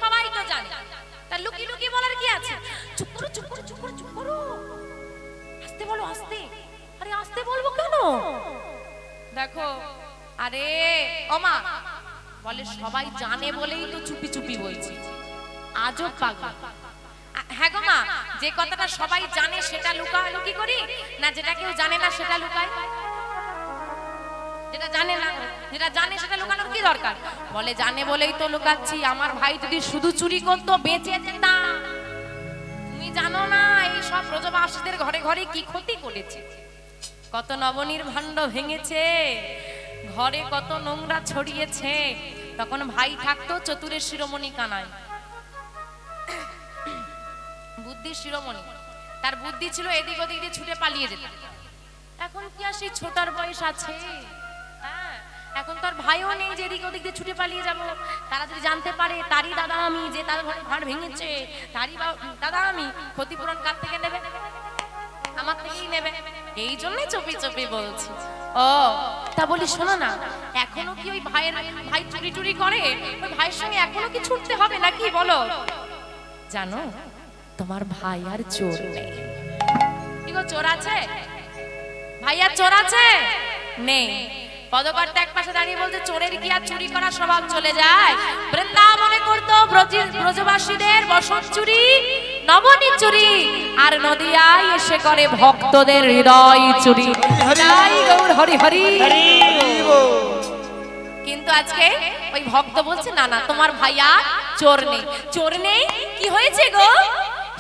Speaker 1: সবাই তো জানে। তা লুকি লুকি বলার কি আছে? চুপ করো চুপ করো চুপ করো চুপ করো, আস্তে বলো আস্তে। আরে আস্তে বলবো কেন? দেখো, আরে ওমা বলে সবাই জানে বলেই তো চুপি চুপি বলছি। আজও পাগল। হ্যাঁ গো মা, যে কথাটা সবাই জানে সেটা লুকালুকি করি, না যেটা কেউ জানে না সেটা লুকাই? যেটা জানে না, যেটা জানে সেটা লুকানোর কি দরকার? বলে জানে বলেই তো লুকাচ্ছি। আমার ভাই যদি শুধু চুরি করতো বেঁচে যেতাম। তুমি জানো না এই সব ব্রজবাসীদের ঘরে ঘরে কি ক্ষতি করেছে, কত নবনির্ভাণ্ড ভেঙেছে, ঘরে কত নোংরা ছড়িয়েছে। তখন ভাই থাকতো চতুরের শিরোমণি কানায়, বুদ্ধির শিরোমণি। তার বুদ্ধি ছিল এদিক ওদিক দিয়ে ছুটে পালিয়ে যেত। এখন কি আর সেই ছোটার বয়স আছে? হ্যাঁ, এখন তার ভাইও নেই যে এদিক ওদিক দিয়ে ছুটে পালিয়ে যাব। তারা যদি জানতে পারে তারই দাদা আমি, যে তার ঘরে ঘাট ভেঙেছে, তারই দাদা আমি, ক্ষতিপূরণ কার থেকে নেবে? আমার থেকেই নেবে। এই জন্যই চুপি চুপি বলছি। ও তা বলি শোনো না, এখনো কি ওই ভাই চুরি টুরি করে? ওই ভাইয়ের সঙ্গে এখনো কি ছুটতে হবে নাকি বলো? জানো তোমার ভাই আর চোর নেই। কি গো, চোর আছে? ভাই আর চোর আছে? নেই। পদকর্তা এক পাশে দাঁড়িয়ে বলছে চোরের কি আর চুরি করার স্বভাব চলে যায়? বৃন্দাবনে করতো ব্রজবাসীদের বসন চুরি, নবনী চুরি, আর নদিয়ায় এসে করে ভক্তদের হৃদয় চুরি। জয় গৌর হরি হরি। কিন্তু আজকে ওই ভক্ত বলছে না না, তোমার ভাই আর চোর নেই। চোর নেই, কি হয়েছে গো?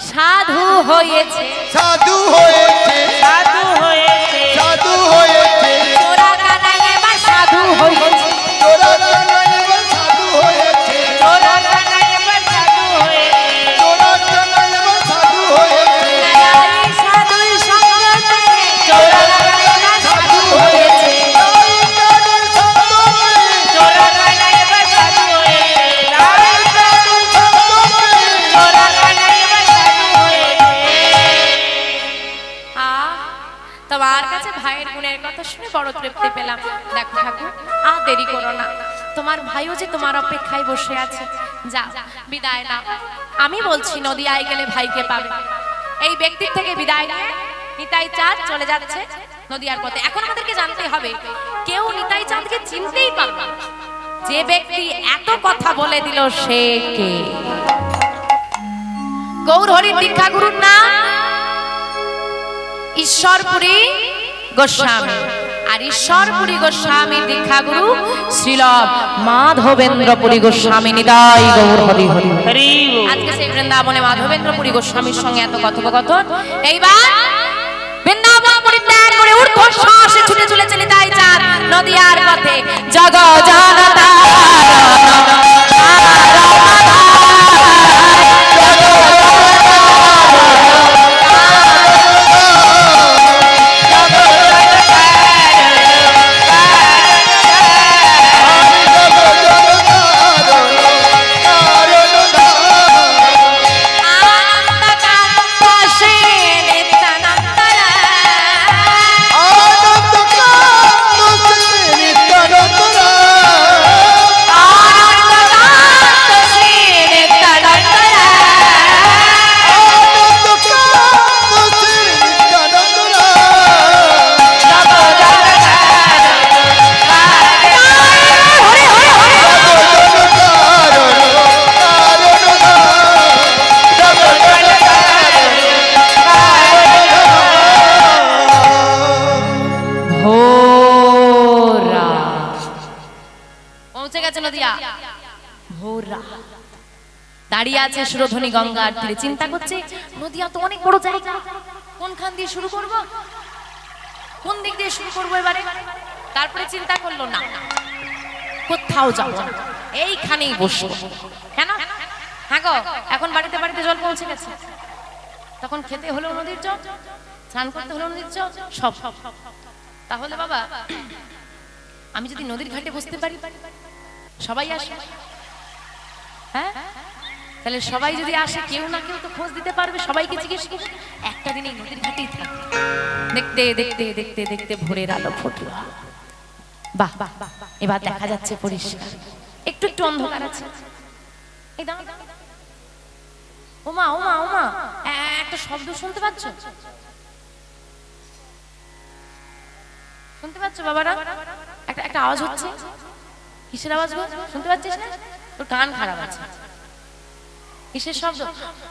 Speaker 1: সাধু হয়েছে।
Speaker 2: সাধু হয়েছে,
Speaker 3: সাধু হয়েছে,
Speaker 2: সাধু হয়েছে,
Speaker 1: চোরা কানাই এবার সাধু হয়েছে।
Speaker 2: চোরা কানাই এবার সাধু হয়েছে,
Speaker 3: চোরা কানাই এবার সাধু হয়েছে,
Speaker 2: চোরা কানাই এবার সাধু হয়েছে,
Speaker 1: নারী সাধুর সঙ্গ থেকে চোরা কানাই এবার সাধু হয়েছে।
Speaker 3: চোরা কানাই এবার সাধু হয়েছে, চোরা কানাই এবার সাধু হয়েছে।
Speaker 1: তোমার কাছে ভাইয়ের গুণের কথা শুনে বড় তৃপ্তি পেলাম। দেখো ঠাকুর, আর দেরি করো না, তোমার ভাইও যে তোমার অপেক্ষায় বসে আছে। যা বিদায় না। আমি বলছি নদিয়ায় গেলে ভাইকে পাবে। এই ব্যক্তির থেকে বিদায় নিয়ে নিতাই চাঁদ চলে যাচ্ছে নদিয়ার পথে। এখন আমাদেরকে জানতে হবে, কেউ নিতাই চাঁদকে চিনতেই পারবে না। যে ব্যক্তি এত কথা বলে দিল সে কে? গৌর হরির দীক্ষা গুরুর নাম ঈশ্বরপুরী গোস্বামী। আর ঈশ্বরপুরী গোস্বামীর দীক্ষা গুরু শ্রীল মাধবেন্দ্রপুরী গোস্বামী। নিতাই গৌর হরি হরি। আজকে সেই বৃন্দাবনে মাধবেন্দ্রপুরী গোস্বামীর সঙ্গে এত কথোপকথন। এইবার বৃন্দাবন পরিত্যাগ করে ঊর্ধ্বশ্বাসে ছুটে চলেছে নিতাই চাঁদ নদিয়ার পথে। জগ জনতা পৌঁছে গেছে নদিয়া। ভোর রাত, দাঁড়িয়ে আছে সুরধনী গঙ্গার তীরে, চিন্তা করছে নদিয়া তো অনেক বড় জায়গা, কোনখান দিয়ে শুরু করব, কোন দিক দিয়ে শুরু করবো এবারে। তারপরে চিন্তা করলো না, কোথাও যাবো না, এইখানেই বসবো। কেন? হ্যাঁ গো, এখন বাড়িতে বাড়িতে জল পৌঁছে গেছে, তখন খেতে হলো নদীর জল, স্নান করতে হলো নদীর জল, সব। তাহলে বাবা আমি যদি নদীর ঘাটে বসতে পারি, সবাই আসে, হ্যাঁ, তাহলে সবাই যদি আসে কেউ না কেউ তো খোঁজ দিতে পারবে, সবাইকে জিজ্ঞেস করবে। একটা দিন এই নদীর ঘাটেই থাকবে। দেখতে দেখতে দেখতে দেখতে ভোরের আলো ফুটল। বাহ বাহ বাহ, এবার দেখা যাচ্ছে পরিষ্কার, একটু একটু অন্ধকার আছে। এই দাঁড়া, ওমা ওমা ওমা, একটা শব্দ শুনতে পাচ্ছ? শুনতে পাচ্ছ বাবারা? একটা একটা আওয়াজ হচ্ছে, কিসের আওয়াজ গো? শুনতে পাচ্ছিস না? তোর কান খারাপ আছে। কিসের শব্দ?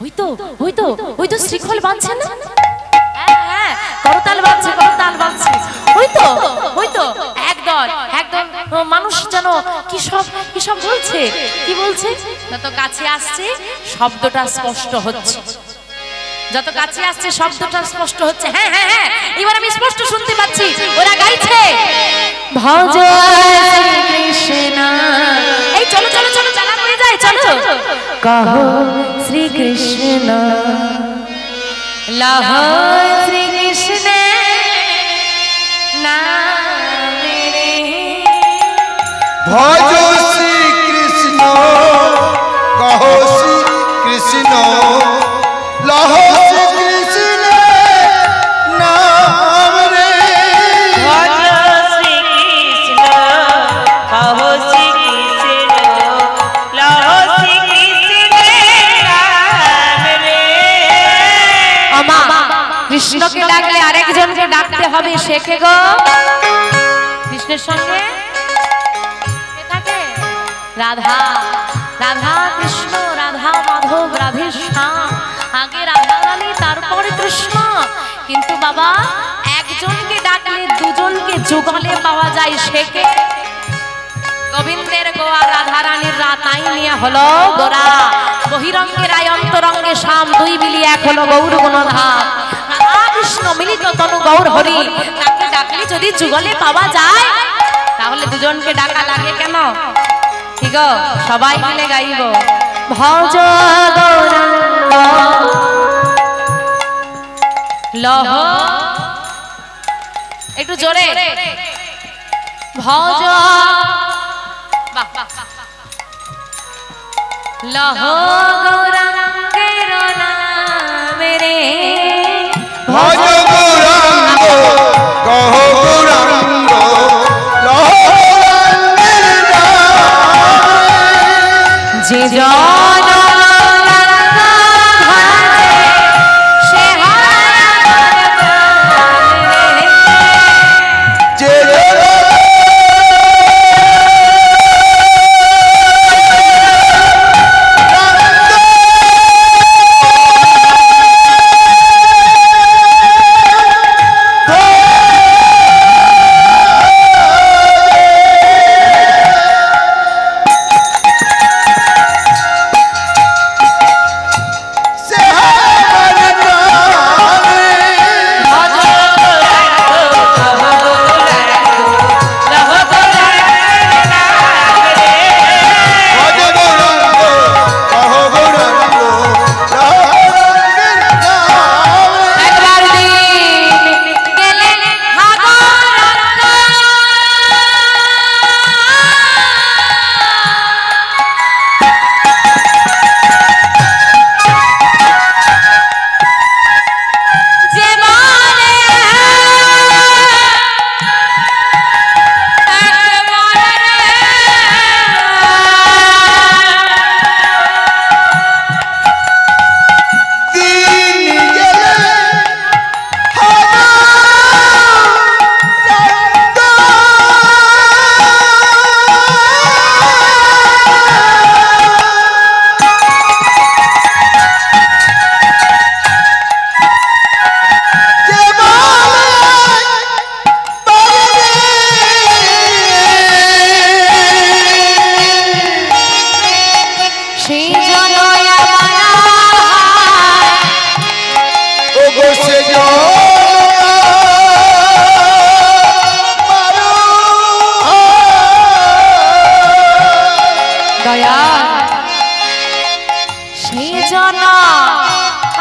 Speaker 1: ওই তো ওই তো ওই তো শ্রীখল বাজছে না? হ্যাঁ হ্যাঁ, করতাল বাজছে, করতাল বাজছে। ওই তো ওই তো একদল একদল মানুষ যেন কি সব বলছে। কি বলছে? যত কাছে আসছে শব্দটা স্পষ্ট হচ্ছে, যত কাছে আসছে শব্দটা স্পষ্ট হচ্ছে। হ্যাঁ হ্যাঁ হ্যাঁ, এবার আমি স্পষ্ট শুনতে পাচ্ছি, ওরা গাইছে ভজ কৃষ্ণ। এই চলো চলো চলো, চালা হয়ে যায়, চলো। কহো শ্রী কৃষ্ণ, লহ শ্রী কৃষ্ণ নামে রে।
Speaker 2: ভজ শ্রী কৃষ্ণ, কহ শ্রী কৃষ্ণ, লহ শ্রী কৃষ্ণ নাম রে।
Speaker 3: ভজ শ্রী কৃষ্ণ, কহ শ্রী কৃষ্ণ, লহ শ্রী কৃষ্ণ নাম রে।
Speaker 1: আমা কৃষ্ণকে ডাকলে আরেকজনকে ডাকতে হবে, সে কে গো? কৃষ্ণের সঙ্গে কে থাকে? রাধা। রাধা কৃষ্ণ, রাধা মাধব, রাধে শ্যাম। আগে রাধা রানী, তারপরে কৃষ্ণ। কিন্তু বাবা একজনকে ডাকলে দুজনকে যুগলে পাওয়া যায়, সে কে? গোবিন্দের গোয়া রাধা রানীর রাতাই নিয়ে হলো গোরা। বহিরঙ্গে রায় অন্তরঙ্গে শ্যাম, দুই মিলিয়ে এক হলো গৌর গুণধাম। রাধা কৃষ্ণ মিলিত তনু গৌর হরি, তাকে ডাকলে যদি যুগলে পাওয়া যায়, তাহলে দুজনকে ডাকা লাগে কেন? কি গো, সবাই মিলে গাইব ভজ গৌরাঙ্গ লহ, একটু জোরে ভজ, লহ গৌরাঙ্গের নামে রে।
Speaker 2: ভজ গৌরাঙ্গ, কহ গৌরাঙ্গ, লহ গৌরাঙ্গের নাম।
Speaker 1: যে জন সে
Speaker 2: যে
Speaker 1: দয়া সেই জন্য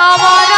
Speaker 1: আমার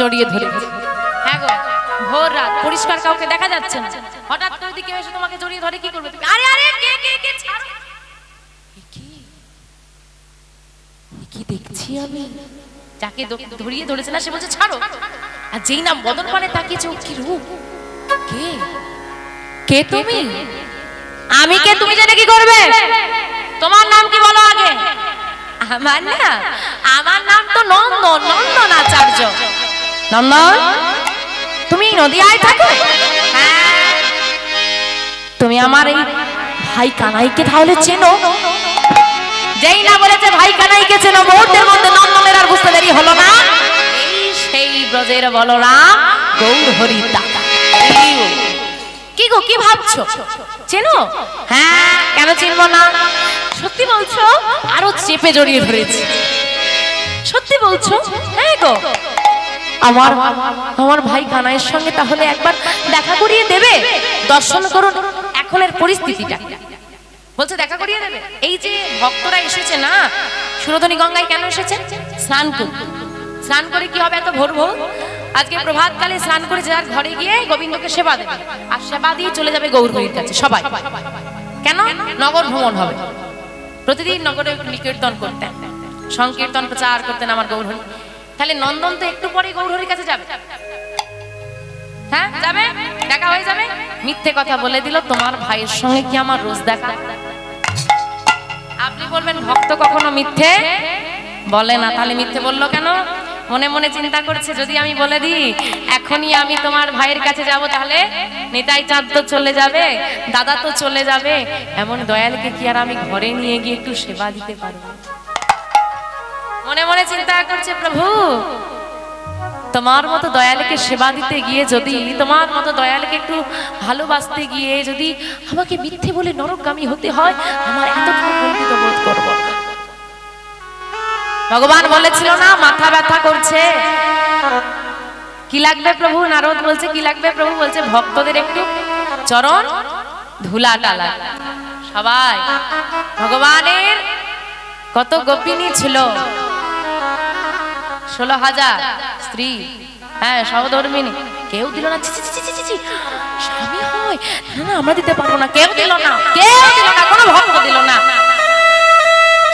Speaker 1: জড়িয়ে ধরে। হ্যাঁ গো, ভোর রাত, পরিষ্কার কাউকে দেখা যাচ্ছে না, হঠাৎ করে দিকে এসে তোমাকে জড়িয়ে ধরে কি করবে তুমি? আরে আরে কে কে কে ছাড়ো। কি দেখছি আমি? যাকে ধরিয়ে ধরেছে না সে বলছে ছাড়ো, আর যেই নাম বদন পানে তাকিয়েছে, কি রূপ, কে কে তুমি? আমি কে তুমি জেনে কি করবে? তোমার নাম কি বলো আগে? আমার না, আমার নাম তো নন্দন, নন্দন আচার্য। নন্দন, তুমি নদিয়ায় থাকো? হ্যাঁ। তুমি আমার এই ভাই কানাইকে তাহলে চেনো? যেই না বলেছে ভাই কানাইকে চেনো, মুহূর্তের মধ্যে নন্দনের আর বুঝতে দেরি হলো না, এই সেই ব্রজের বলরাম গৌর হরি দাতা। কি গো, কি ভাবছো? চেনো? হ্যাঁ, কেন চিনবো না? সত্যি বলছো? আরো চেপে জড়িয়ে ধরেছি। সত্যি বলছো? হ্যাঁ গো। আমার ভাই কানাইয়ের সঙ্গে তাহলে একবার দেখা করিয়ে দেবে? দর্শন করুন এখনের পরিস্থিতিটা। বলছে দেখা করিয়ে দেবে। এই যে ভক্তরা এসেছে না, সুরধনী গঙ্গায় কেন এসেছে? স্নান করতে। স্নান করে কি হবে এত ভোর ভোর? আজকে প্রভাতকালে স্নান করে যার ঘরে গিয়ে গোবিন্দকে সেবা দেবে, আর সেবা দিয়ে চলে যাবে গৌর হরির কাছে সবাই। কেন? নগর ভ্রমণ হবে। প্রতিদিন নগরে কীর্তন করতেন, সংকীর্তন প্রচার করতেন আমার গৌর হরি। তাহলে নন্দন তো একটু পরে গৌর হরির কাছে যাবে। হ্যাঁ যাবে, দেখা হয়ে যাবে। মিথ্যে কথা বলে দিল, তোমার ভাইয়ের সঙ্গে কি আমার রোজ দেখা? আপনি বলবেন ভক্ত কখনো মিথ্যে বলে না, তাহলে মিথ্যে বললো কেন? মনে মনে চিন্তা করছে, যদি আমি বলে দিই এখনই আমি তোমার ভাইয়ের কাছে যাব, তাহলে নিতাই চাঁদ তো চলে যাবে, দাদা তো চলে যাবে, এমন দয়ালকে কি আর আমি ঘরে নিয়ে গিয়ে একটু সেবা দিতে পারবো? মনে মনে চিন্তা করছে, প্রভু তোমার মতো দয়ালকে সেবা দিতে গিয়ে, যদি তোমার মতো দয়ালকে একটু ভালোবাসতে গিয়ে যদি আমাকে মিথ্যে বলে নরকগামী হতে হয়, আমার এতটুকু কুণ্ঠিত বোধ করবো। ভগবান বলেছিল না মাথা ব্যথা করছে, কি লাগবে প্রভু? নারদ বলছে কি লাগবে প্রভু? বলছে ভক্তদের একটু চরণ ধুলাটা লাগবে। সবাই ভগবানের কত গোপিনী ছিল, 16,000 স্ত্রী, হ্যাঁ সহধর্মিনী, কেউ দিল না। স্বামী হয় না, আমরা দিতে পারবো না, কেউ দিল না, কেউ দিল না, কোনো ভক্ত দিল না,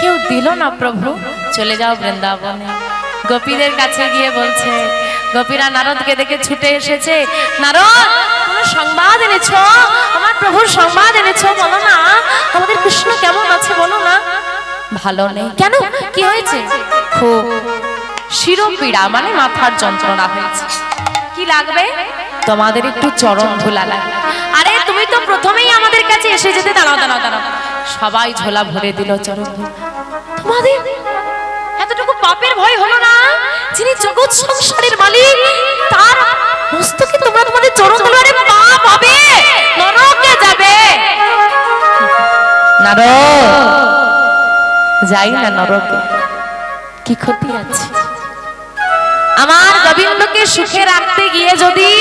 Speaker 1: কেউ দিল না। প্রভু চলে যাও বৃন্দাবনে। গোপীদের কাছে গিয়ে বলছে, গোপীরা নারদকে দেখে ছুটে এসেছে, নারদ কোনো সংবাদ এনেছো? আমার প্রভুর সংবাদ এনেছো, বলো না, আমাদের কৃষ্ণ কেমন আছে বলো না। ভালো নেই। কেন, কি হয়েছে? খুব শিরোপীড়া, মানে মাথার যন্ত্রণা হয়েছে। কি লাগবে? তোমাদের একটু চরণ ধুলা লাগবে। আরে তুমি তো প্রথমেই আমাদের কাছে এসে যেতে। দাঁড়াও দাঁড়াও দাঁড়াও, সবাই ঝোলা ভরে দিল চরণ ধুলা। তোমাদের এতটুকু পাপের ভয় হলো না? যিনি জগৎ সংসারের মালিক, তার মস্তকে তোমরা তোমাদের চরণ ধুলা, আরে পাপ হবে, নরকে যাবে। নারদ যাই না নরকে, কি ক্ষতি আছে? আমার গোবিন্দকে সুখে রাখতে গিয়ে যদি,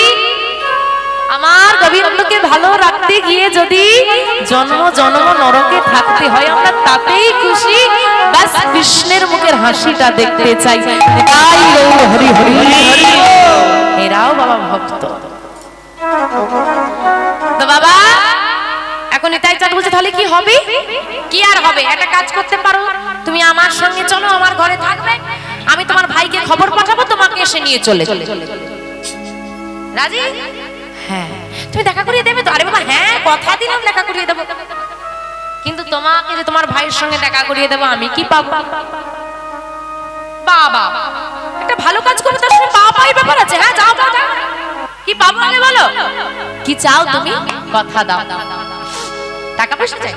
Speaker 1: আমার গোবিন্দকে ভালো রাখতে গিয়ে যদি জন্ম জন্ম নরকে থাকতে হয়, আমরা তাতেই খুশি। বাস কৃষ্ণের মুখের হাসিটা দেখতে চাই। তাই হরি হরি হরি। এরাও বাবা ভক্ত তো বাবা। এখন এটাই চাঁদ বলছে তাহলে কি হবে? কি আর হবে? একটা কাজ করতে পারো, তুমি আমার সঙ্গে চলো, আমার ঘরে থাকবে, আমি তোমার ভাইকে খবর পাঠাবো, তোমাকে এসে নিয়ে চলে। রাজি? হ্যাঁ। তুমি দেখা করিয়ে দেবে তো? আরে বাবা হ্যাঁ, কথা দিলাম দেখা করিয়ে দেবো, কিন্তু তোমাকে যে তোমার ভাইয়ের সঙ্গে দেখা করিয়ে দেবো আমি কি পাবো? বাবা একটা ভালো কাজ করবো, তার সঙ্গে পাওয়াই ব্যাপার আছে। হ্যাঁ যাও যাও যাও। কি পাবো আগে বলো, কি চাও তুমি? কথা দাও। টাকা পয়সা চাই?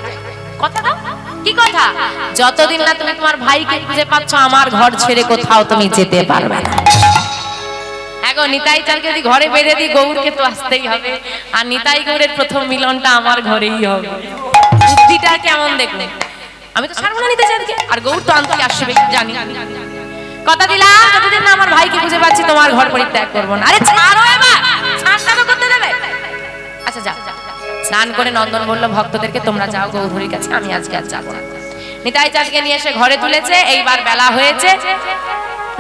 Speaker 1: কথা দাও। কি কথা? যতদিন না তুমি তোমার ভাইকে খুঁজে পাচ্ছ আমার ঘর ছেড়ে কোথাও তুমি যেতে পারবে না। এখন নিতাই চালকে যদি ঘরে বেঁধে দিই, গৌরকে তো আসতেই হবে, আর নিতাই গৌরের প্রথম মিলনটা আমার ঘরেই হবে। বুদ্ধিটা কেমন দেখলে? আমি তো ছাড়বো না নিতাই চালকে, আর গৌর তো আনতে আসবে জানি। কথা দিলাম যতদিন না আমার ভাইকে খুঁজে পাচ্ছি তোমার ঘর পরিত্যাগ করবো না। আরে ছাড়ো এবার, স্নানটা তো করতে দেবে। আচ্ছা যাও। স্নান করে নন্দন বললো ভক্তদেরকে তোমরা যাও গৌরহরির কাছে, আমি আজকে আর যাবো না। নিতাই চালকে নিয়ে এসে ঘরে তুলেছে। এইবার বেলা হয়েছে।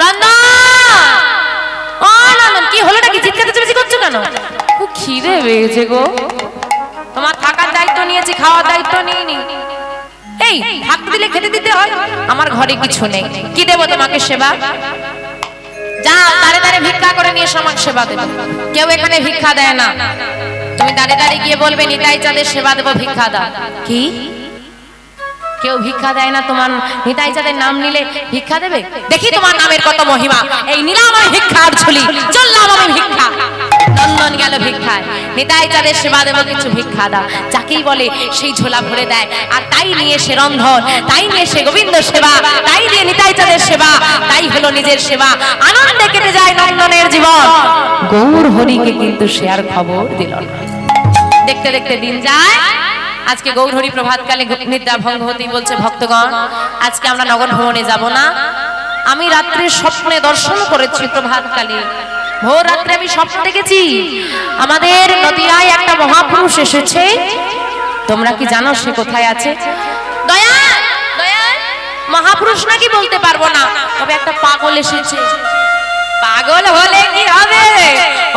Speaker 1: নন্দন, ও নন্দন, কি হলো নাকি? চিৎকার চেঁচামেচি করছো কেন? খুব খিদে পেয়েছে গো। তোমার থাকার দায়িত্ব নিয়েছি, খাওয়ার দায়িত্ব নিইনি। এই থাকতে দিলে খেতে দিতে হয়, আমার ঘরে কিছু নেই, কি দেবো তোমাকে সেবা? যাও দাঁড়ে দাঁড়ে ভিক্ষা করে নিয়ে সমাজ সেবা দেবো। কেউ এখানে ভিক্ষা দেয় না, তুমি দাঁড়ে দাঁড়িয়ে গিয়ে বলবে নিতাই চাঁদের সেবা দেবো, ভিক্ষা দাও। কি কেউ ভিক্ষা দেয় না? তোমার নিতাই চাঁদের নাম নিলে ভিক্ষা দেবে? দেখি তোমার নামের কত মহিমা। এই নিলাম আমি ভিক্ষার ঝুলি, চললাম আমি ভিক্ষা। নন্দন গেল ভিক্ষায়। নিতাই চাঁদের সেবা দেবো, কিছু ভিক্ষা দাও। যাকেই বলে সেই ঝোলা ভরে দেয়, আর তাই নিয়ে সে রন্ধন, তাই নিয়ে সে গোবিন্দ সেবা, তাই নিয়ে নিতাই চাঁদের সেবা, তাই হলো নিজের সেবা। আনন্দে কেটে যায় নন্দনের জীবন। গৌর হরিকে কিন্তু সে আর খবর দিল না। দেখতে দেখতে দিন যায়। আজকে গৌরহরি প্রভাতকালে নিদ্রা ভঙ্গ হতেই বলছে ভক্তগণ, আজকে আমরা নগর ভ্রমণে যাব না। আমি রাত্রে স্বপ্নে দর্শন করেছি প্রভাতকালে, ভোর রাত্রে আমি স্বপ্ন দেখেছি আমাদের নদিয়ায় একটা মহাপুরুষ এসেছে। তোমরা কি জানো সে কোথায় আছে? দয়াল, দয়াল, মহাপুরুষ নাকি বলতে পারবো না, তবে একটা পাগল এসেছে। পাগল হলে কি হবে?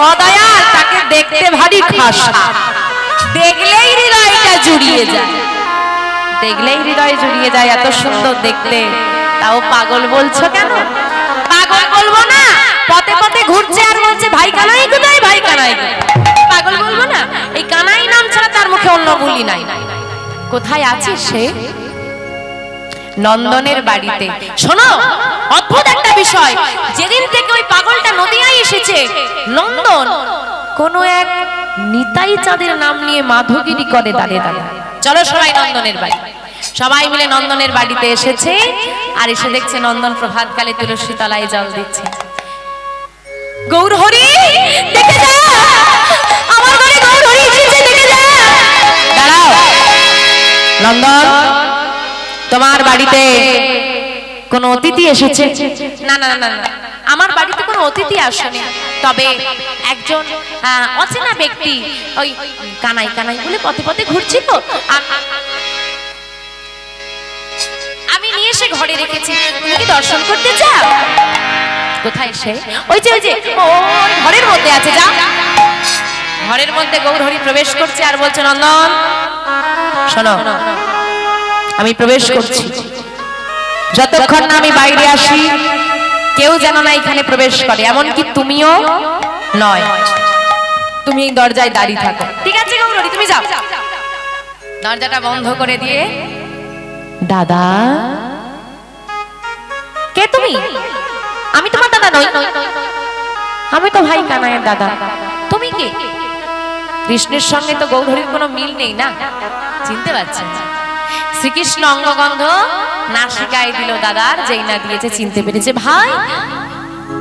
Speaker 1: ও দয়াল, তাকে দেখতে ভারী খাসা, দেখলেই হৃদয়টা জুড়িয়ে যায়, দেখলেই হৃদয় জুড়িয়ে যায়। এত সুন্দর দেখতে, তাও পাগল বলছো কেন? পাগল বলবো না, পথে পথে ঘুরছে আর বলছে ভাই কানাই কোথায়, ভাই কানাই। পাগল বলবো না? এই কানাই নাম ছাড়া তার মুখে অন্য বলি নাই। কোথায় আছে সে? নন্দনের বাড়িতে। শোনো, অদ্ভুত একটা বিষয়, যেদিন থেকে ওই পাগলটা নদিয়ায় এসেছে, নন্দন কোন এক নিতাই চাঁদের নাম নিয়ে মাধবগিরি করে দাঁড়িয়ে দাঁড়িয়ে। চলো সবাই নন্দনের বাড়ি। সবাই মিলে নন্দনের বাড়িতে এসেছে, আর এসে দেখছে নন্দন প্রভাতকালে তুলসী তলায় জল দিচ্ছে। গৌরহরি দেখে যা, আমার ঘরে গৌরহরি এসেছে, দেখে যা। দাঁড়াও নন্দন, তোমার বাড়িতে কোন অতিথি এসেছে? না না না না, আমার বাড়িতে কোনো অতিথি আসেনি, তবে একজন অচেনা ব্যক্তি ওই কানাই কানাই বলে পথে পথে ঘুরছি, তো আমি নিয়ে এসে ঘরে রেখেছি। তুমি কি দর্শন করতে চাও? কোথায় সে? ওই যে ওই যে ওই ঘরের মধ্যে আছে, যাও। ঘরের মধ্যে গৌরহরি প্রবেশ করছে আর বলছে নন্দন শোনো, আমি প্রবেশ করছি, যতক্ষণ না আমি বাইরে আসি কেউ যেন না এখানে প্রবেশ করে, এমনকি তুমিও নয়। তুমি এই দরজায় দাঁড়িয়ে থাকো। ঠিক আছে গৌরহরি, তুমি যাও। দরজাটা বন্ধ করে দিয়ে, দাদা কে তুমি? আমি তোমার দাদা নই, আমি তো ভাই কানাইয়ের দাদা। তুমি কে? কৃষ্ণের সঙ্গে তো গৌরহরির কোনো মিল নেই না, চিনতে পারছেন? শ্রীকৃষ্ণ অঙ্গগন্ধ নাসিকায় দিল দাদার, যেই না দিয়েছে চিনতে পেরেছে। ভাই,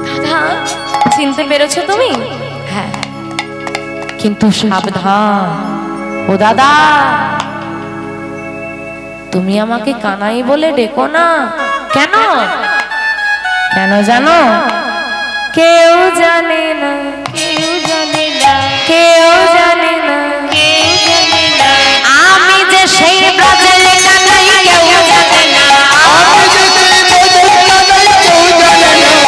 Speaker 1: দাদা চিনতে পেরেছো তুমি? হ্যাঁ, কিন্তু সাবধান ও দাদা, তুমি আমাকে কানাই বলে ডেকো না। কেন? কেন জানো? কেউ জানে না, কেউ জানে না, কেউ জানে না, কেউ জানে না, আমি যে সেই ব্রজের কানাই, কেউ জানে না, আমি যে সেই ব্রজের কানাই, কেউ জানে না,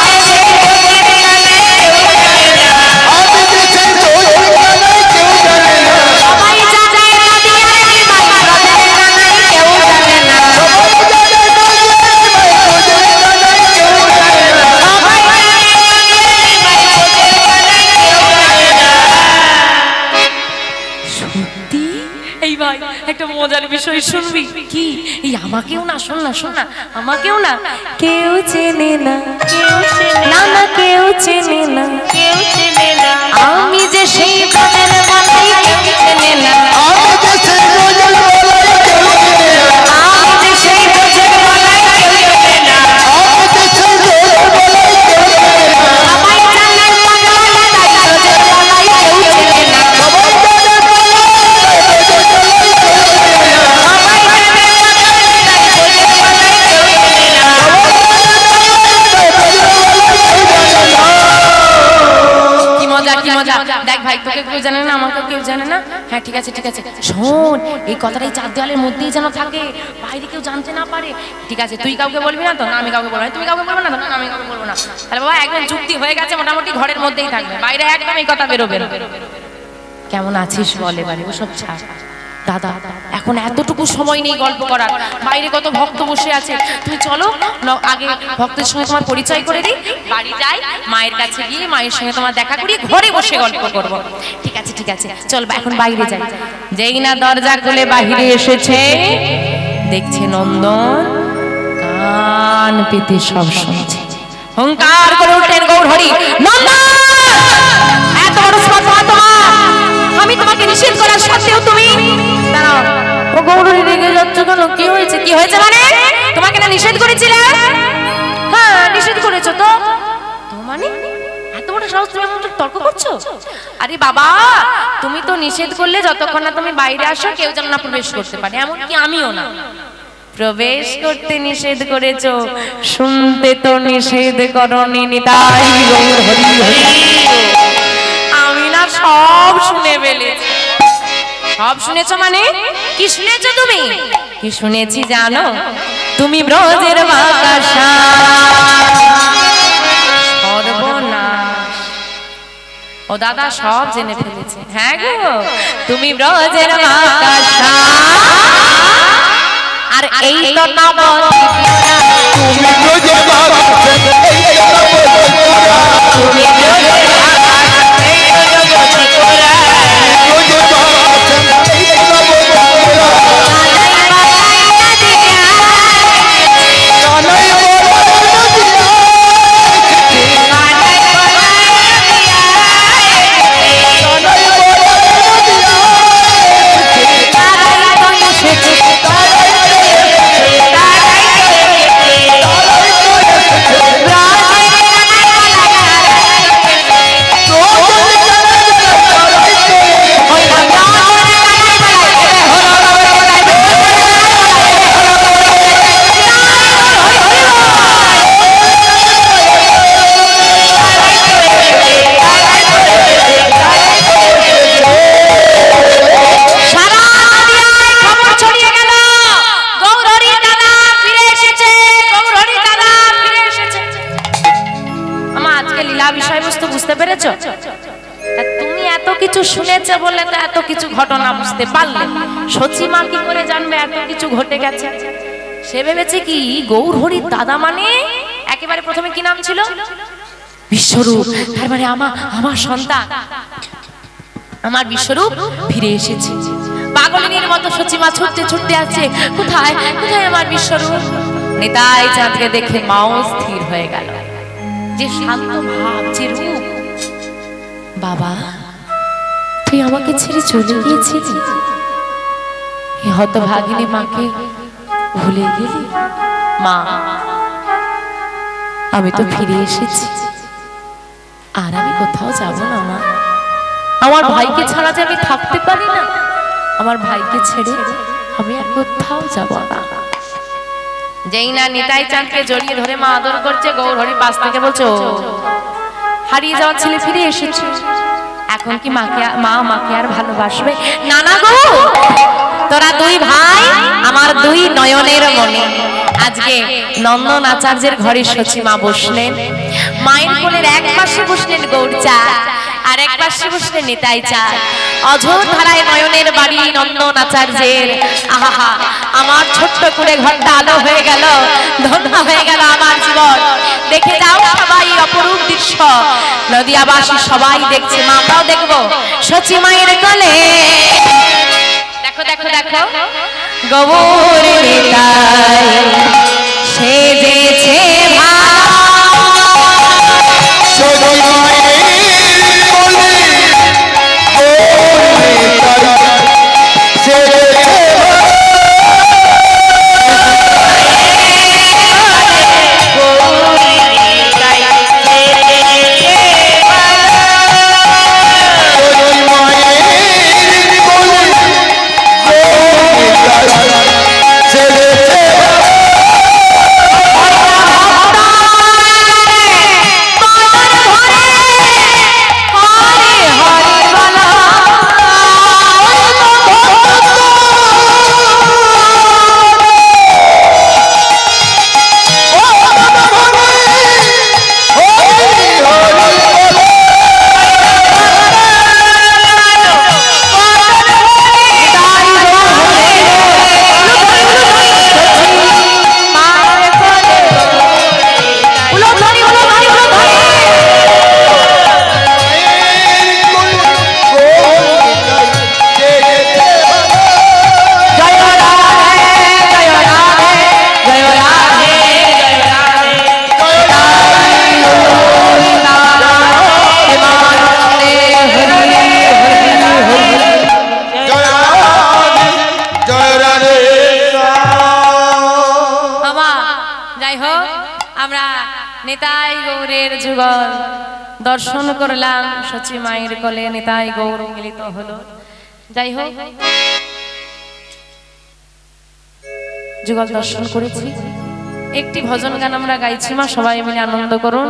Speaker 1: আমি যে সেই ব্রজের কানাই, কেউ জানে না, আমি যে সেই ব্রজের কানাই, কেউ জানে না, সবাই জানে নদিয়ার মাই ব্রজের কানাই, কেউ জানে না, সবাই জানে নদিয়ার মাই ব্রজের কানাই, কেউ জানে না, সবাই জানে নদিয়ার মাই ব্রজের কানাই, কেউ জানে না। এই ভাই একটা মজার বিষয় শুনবি কি? এই আমাকেও না, শোন না শোন না, আমাকেও না কেউ চেনে না,
Speaker 3: কেউ চেনে
Speaker 1: না না কেউ চেনে না,
Speaker 3: কেউ চেনে না
Speaker 1: আমি যে সেই ব্রজের মালাই কেউ চেনে না,
Speaker 2: আমি যে সেই ব্রজের মালাই কেউ চেনে না,
Speaker 1: আমি যে সেই ব্রজের মালাই কেউ চেনে না,
Speaker 2: আমি যে সেই ব্রজের মালাই কেউ চেনে না,
Speaker 1: আমায় জানার পাগলা তাই ব্রজের মালাই কেউ চেনে না,
Speaker 2: সবাই জানে পালাই ব্রজের মালাই কেউ চেনে না,
Speaker 1: আমায় জানার পাগলা তাই ব্রজের মালাই কেউ চেনে না। কি মজা কি মজা, দেখ ভাই তোকে কেউ জানে না, আমাকে কেউ জানে না। হ্যাঁ ঠিক আছে ঠিক আছে, শোন এই কথাটা এই চার দেওয়ালের মধ্যেই যেন থাকে, বাইরে কেউ জানতে না পারে। ঠিক আছে, তুই কাউকে বলবি না তো? না আমি কাউকে বলবো না। তুমি কাউকে বলবো না তো? না আমি কাউকে বলবো না। তাহলে বাবা একদম চুক্তি হয়ে গেছে, মোটামুটি ঘরের মধ্যেই থাকবে, বাইরে একদম এই কথা বেরোবে না। কেমন আছিস বল এবারে, ওসব ছাড়। দাদা এখন এতটুকু সময় নেই গল্প করার, বাইরে কত ভক্ত বসে আছে, তুমি চলো আগে ভক্তের সঙ্গে তোমার পরিচয় করে দিই, বাড়ি যাই, মায়ের কাছে গিয়ে মায়ের সঙ্গে তোমার দেখা করি, ঘরে বসে গল্প করব। ঠিক আছে ঠিক আছে, চল এখন বাইরে যাই। যেই না দরজা খুলে বাহিরে এসেছে, দেখছে নন্দন কান পেতে সব শুনছে, হুঙ্কার করে উঠলেন গৌর হরি, নন্দন এত বড় স্পর্ধা তোমার, আমি তোমাকে নিষেধ করার সত্ত্বেও তুমি দাঁড়াও। ও গৌরী রেগে যাচ্ছ কেন? কি হয়েছে? কি হয়েছে মানে? তোমাকে না নিষেধ করেছিলে? হ্যাঁ নিষেধ করেছো তো, তো মানে এত বড় সাহস তুমি আমাকে তর্ক করছো? আরে বাবা তুমি তো নিষেধ করলে যতক্ষণ না তুমি বাইরে আসো কেউ যেন না প্রবেশ করতে পারে, এমনকি আমিও না। প্রবেশ করতে নিষেধ করেছো, শুনতে তো নিষেধ করনি নিতাই গৌর হরি হরি। আমি না সব শুনে ফেলেছি। সব শুনেছো মানে? কি শুনেছো তুমি? কি শুনেছি জানো? তুমি ব্রজের বাতাসা, সর্বনাশ। ও দাদা সব জেনে ফেলেছে। হ্যাঁ গো তুমি ব্রজের বাতাসা, আর এই তো নব
Speaker 2: তুমি ব্রজের বাতাসা,
Speaker 3: তুমি ব্রজের বাতাসা, এই তো জগৎ করা,
Speaker 2: ব্রজের বাতাসা, এই নবদ্বীপেরা, কানাই
Speaker 1: তুমি এত কিছু শুনেছো বলে তো এত কিছু ঘটনা বুঝতে পারলে। সচিমা কি করে জানবে এত কিছু ঘটে গেছে? সে ভেবেছে কি গৌর হরির দাদা মানে একেবারে প্রথমে কি নাম ছিল? বিশ্বরূপ। তার মানে আমার সন্তান, আমার বিশ্বরূপ ফিরে এসেছে। পাগলিনীর মতো সচিমা ছুটতে ছুটতে আসছে, কোথায় কোথায় আমার বিশ্বরূপ। নিতাই চাঁদকে দেখে মাও স্থির হয়ে গেল। যে শান্ত ভাব, যে রূপ। বাবা তুই আমাকে ছেড়ে চলে গিয়েছিলি, এই হতভাগিনী মাকে ভুলে গেলি? মা আমি তো ফিরে এসেছি, আর আমি কোথাও যাব না মা। আমার ভাইকে ছাড়া যে আমি থাকতে পারি না, আমার ভাইকে ছেড়ে আমি আর কোথাও যাব না। যেই না নিতাই চাঁদকে জড়িয়ে ধরে মা আদর করছে, গৌর হরি পাশ থেকে বলছো হারিয়ে যাওয়া ছেলে ফিরে এসেছে, এখন কি মা মাকে আর ভালোবাসবে? না না গো, তোরা দুই ভাই আমার দুই নয়নের মনে। আজকে নন্দন আচার্যের ঘরে সচিমা বসলেন, মায়ের কোলের এক পাশে বসলেন গৌরচাঁদ, আর এক পাশে বসলেন নিতাই চাঁদ। অঝোর ধারায় নয়নের বাড়ি নন্দন আচার্যের। আহা আমার ছোট্ট করে ঘরটা আলো হয়ে গেল, ধন্য হয়ে গেল আমার জীবন। দেখে যাও সবাই অপরূপ দৃশ্য, নদিয়াবাসী সবাই দেখছে, আমরাও দেখবো সচিমায়ের কোলে। দেখো দেখো দেখো গৌর নিতাই সেজেছে নিতাই গৌরের যুগল দর্শন করলাম সচি মায়ের কোলে নিতাই গৌর মিলিত হলো। যাই হোক যুগল দর্শন করেছি, একটি ভজন গান আমরা গাইছি, মা সবাই মিলে আনন্দ করুন।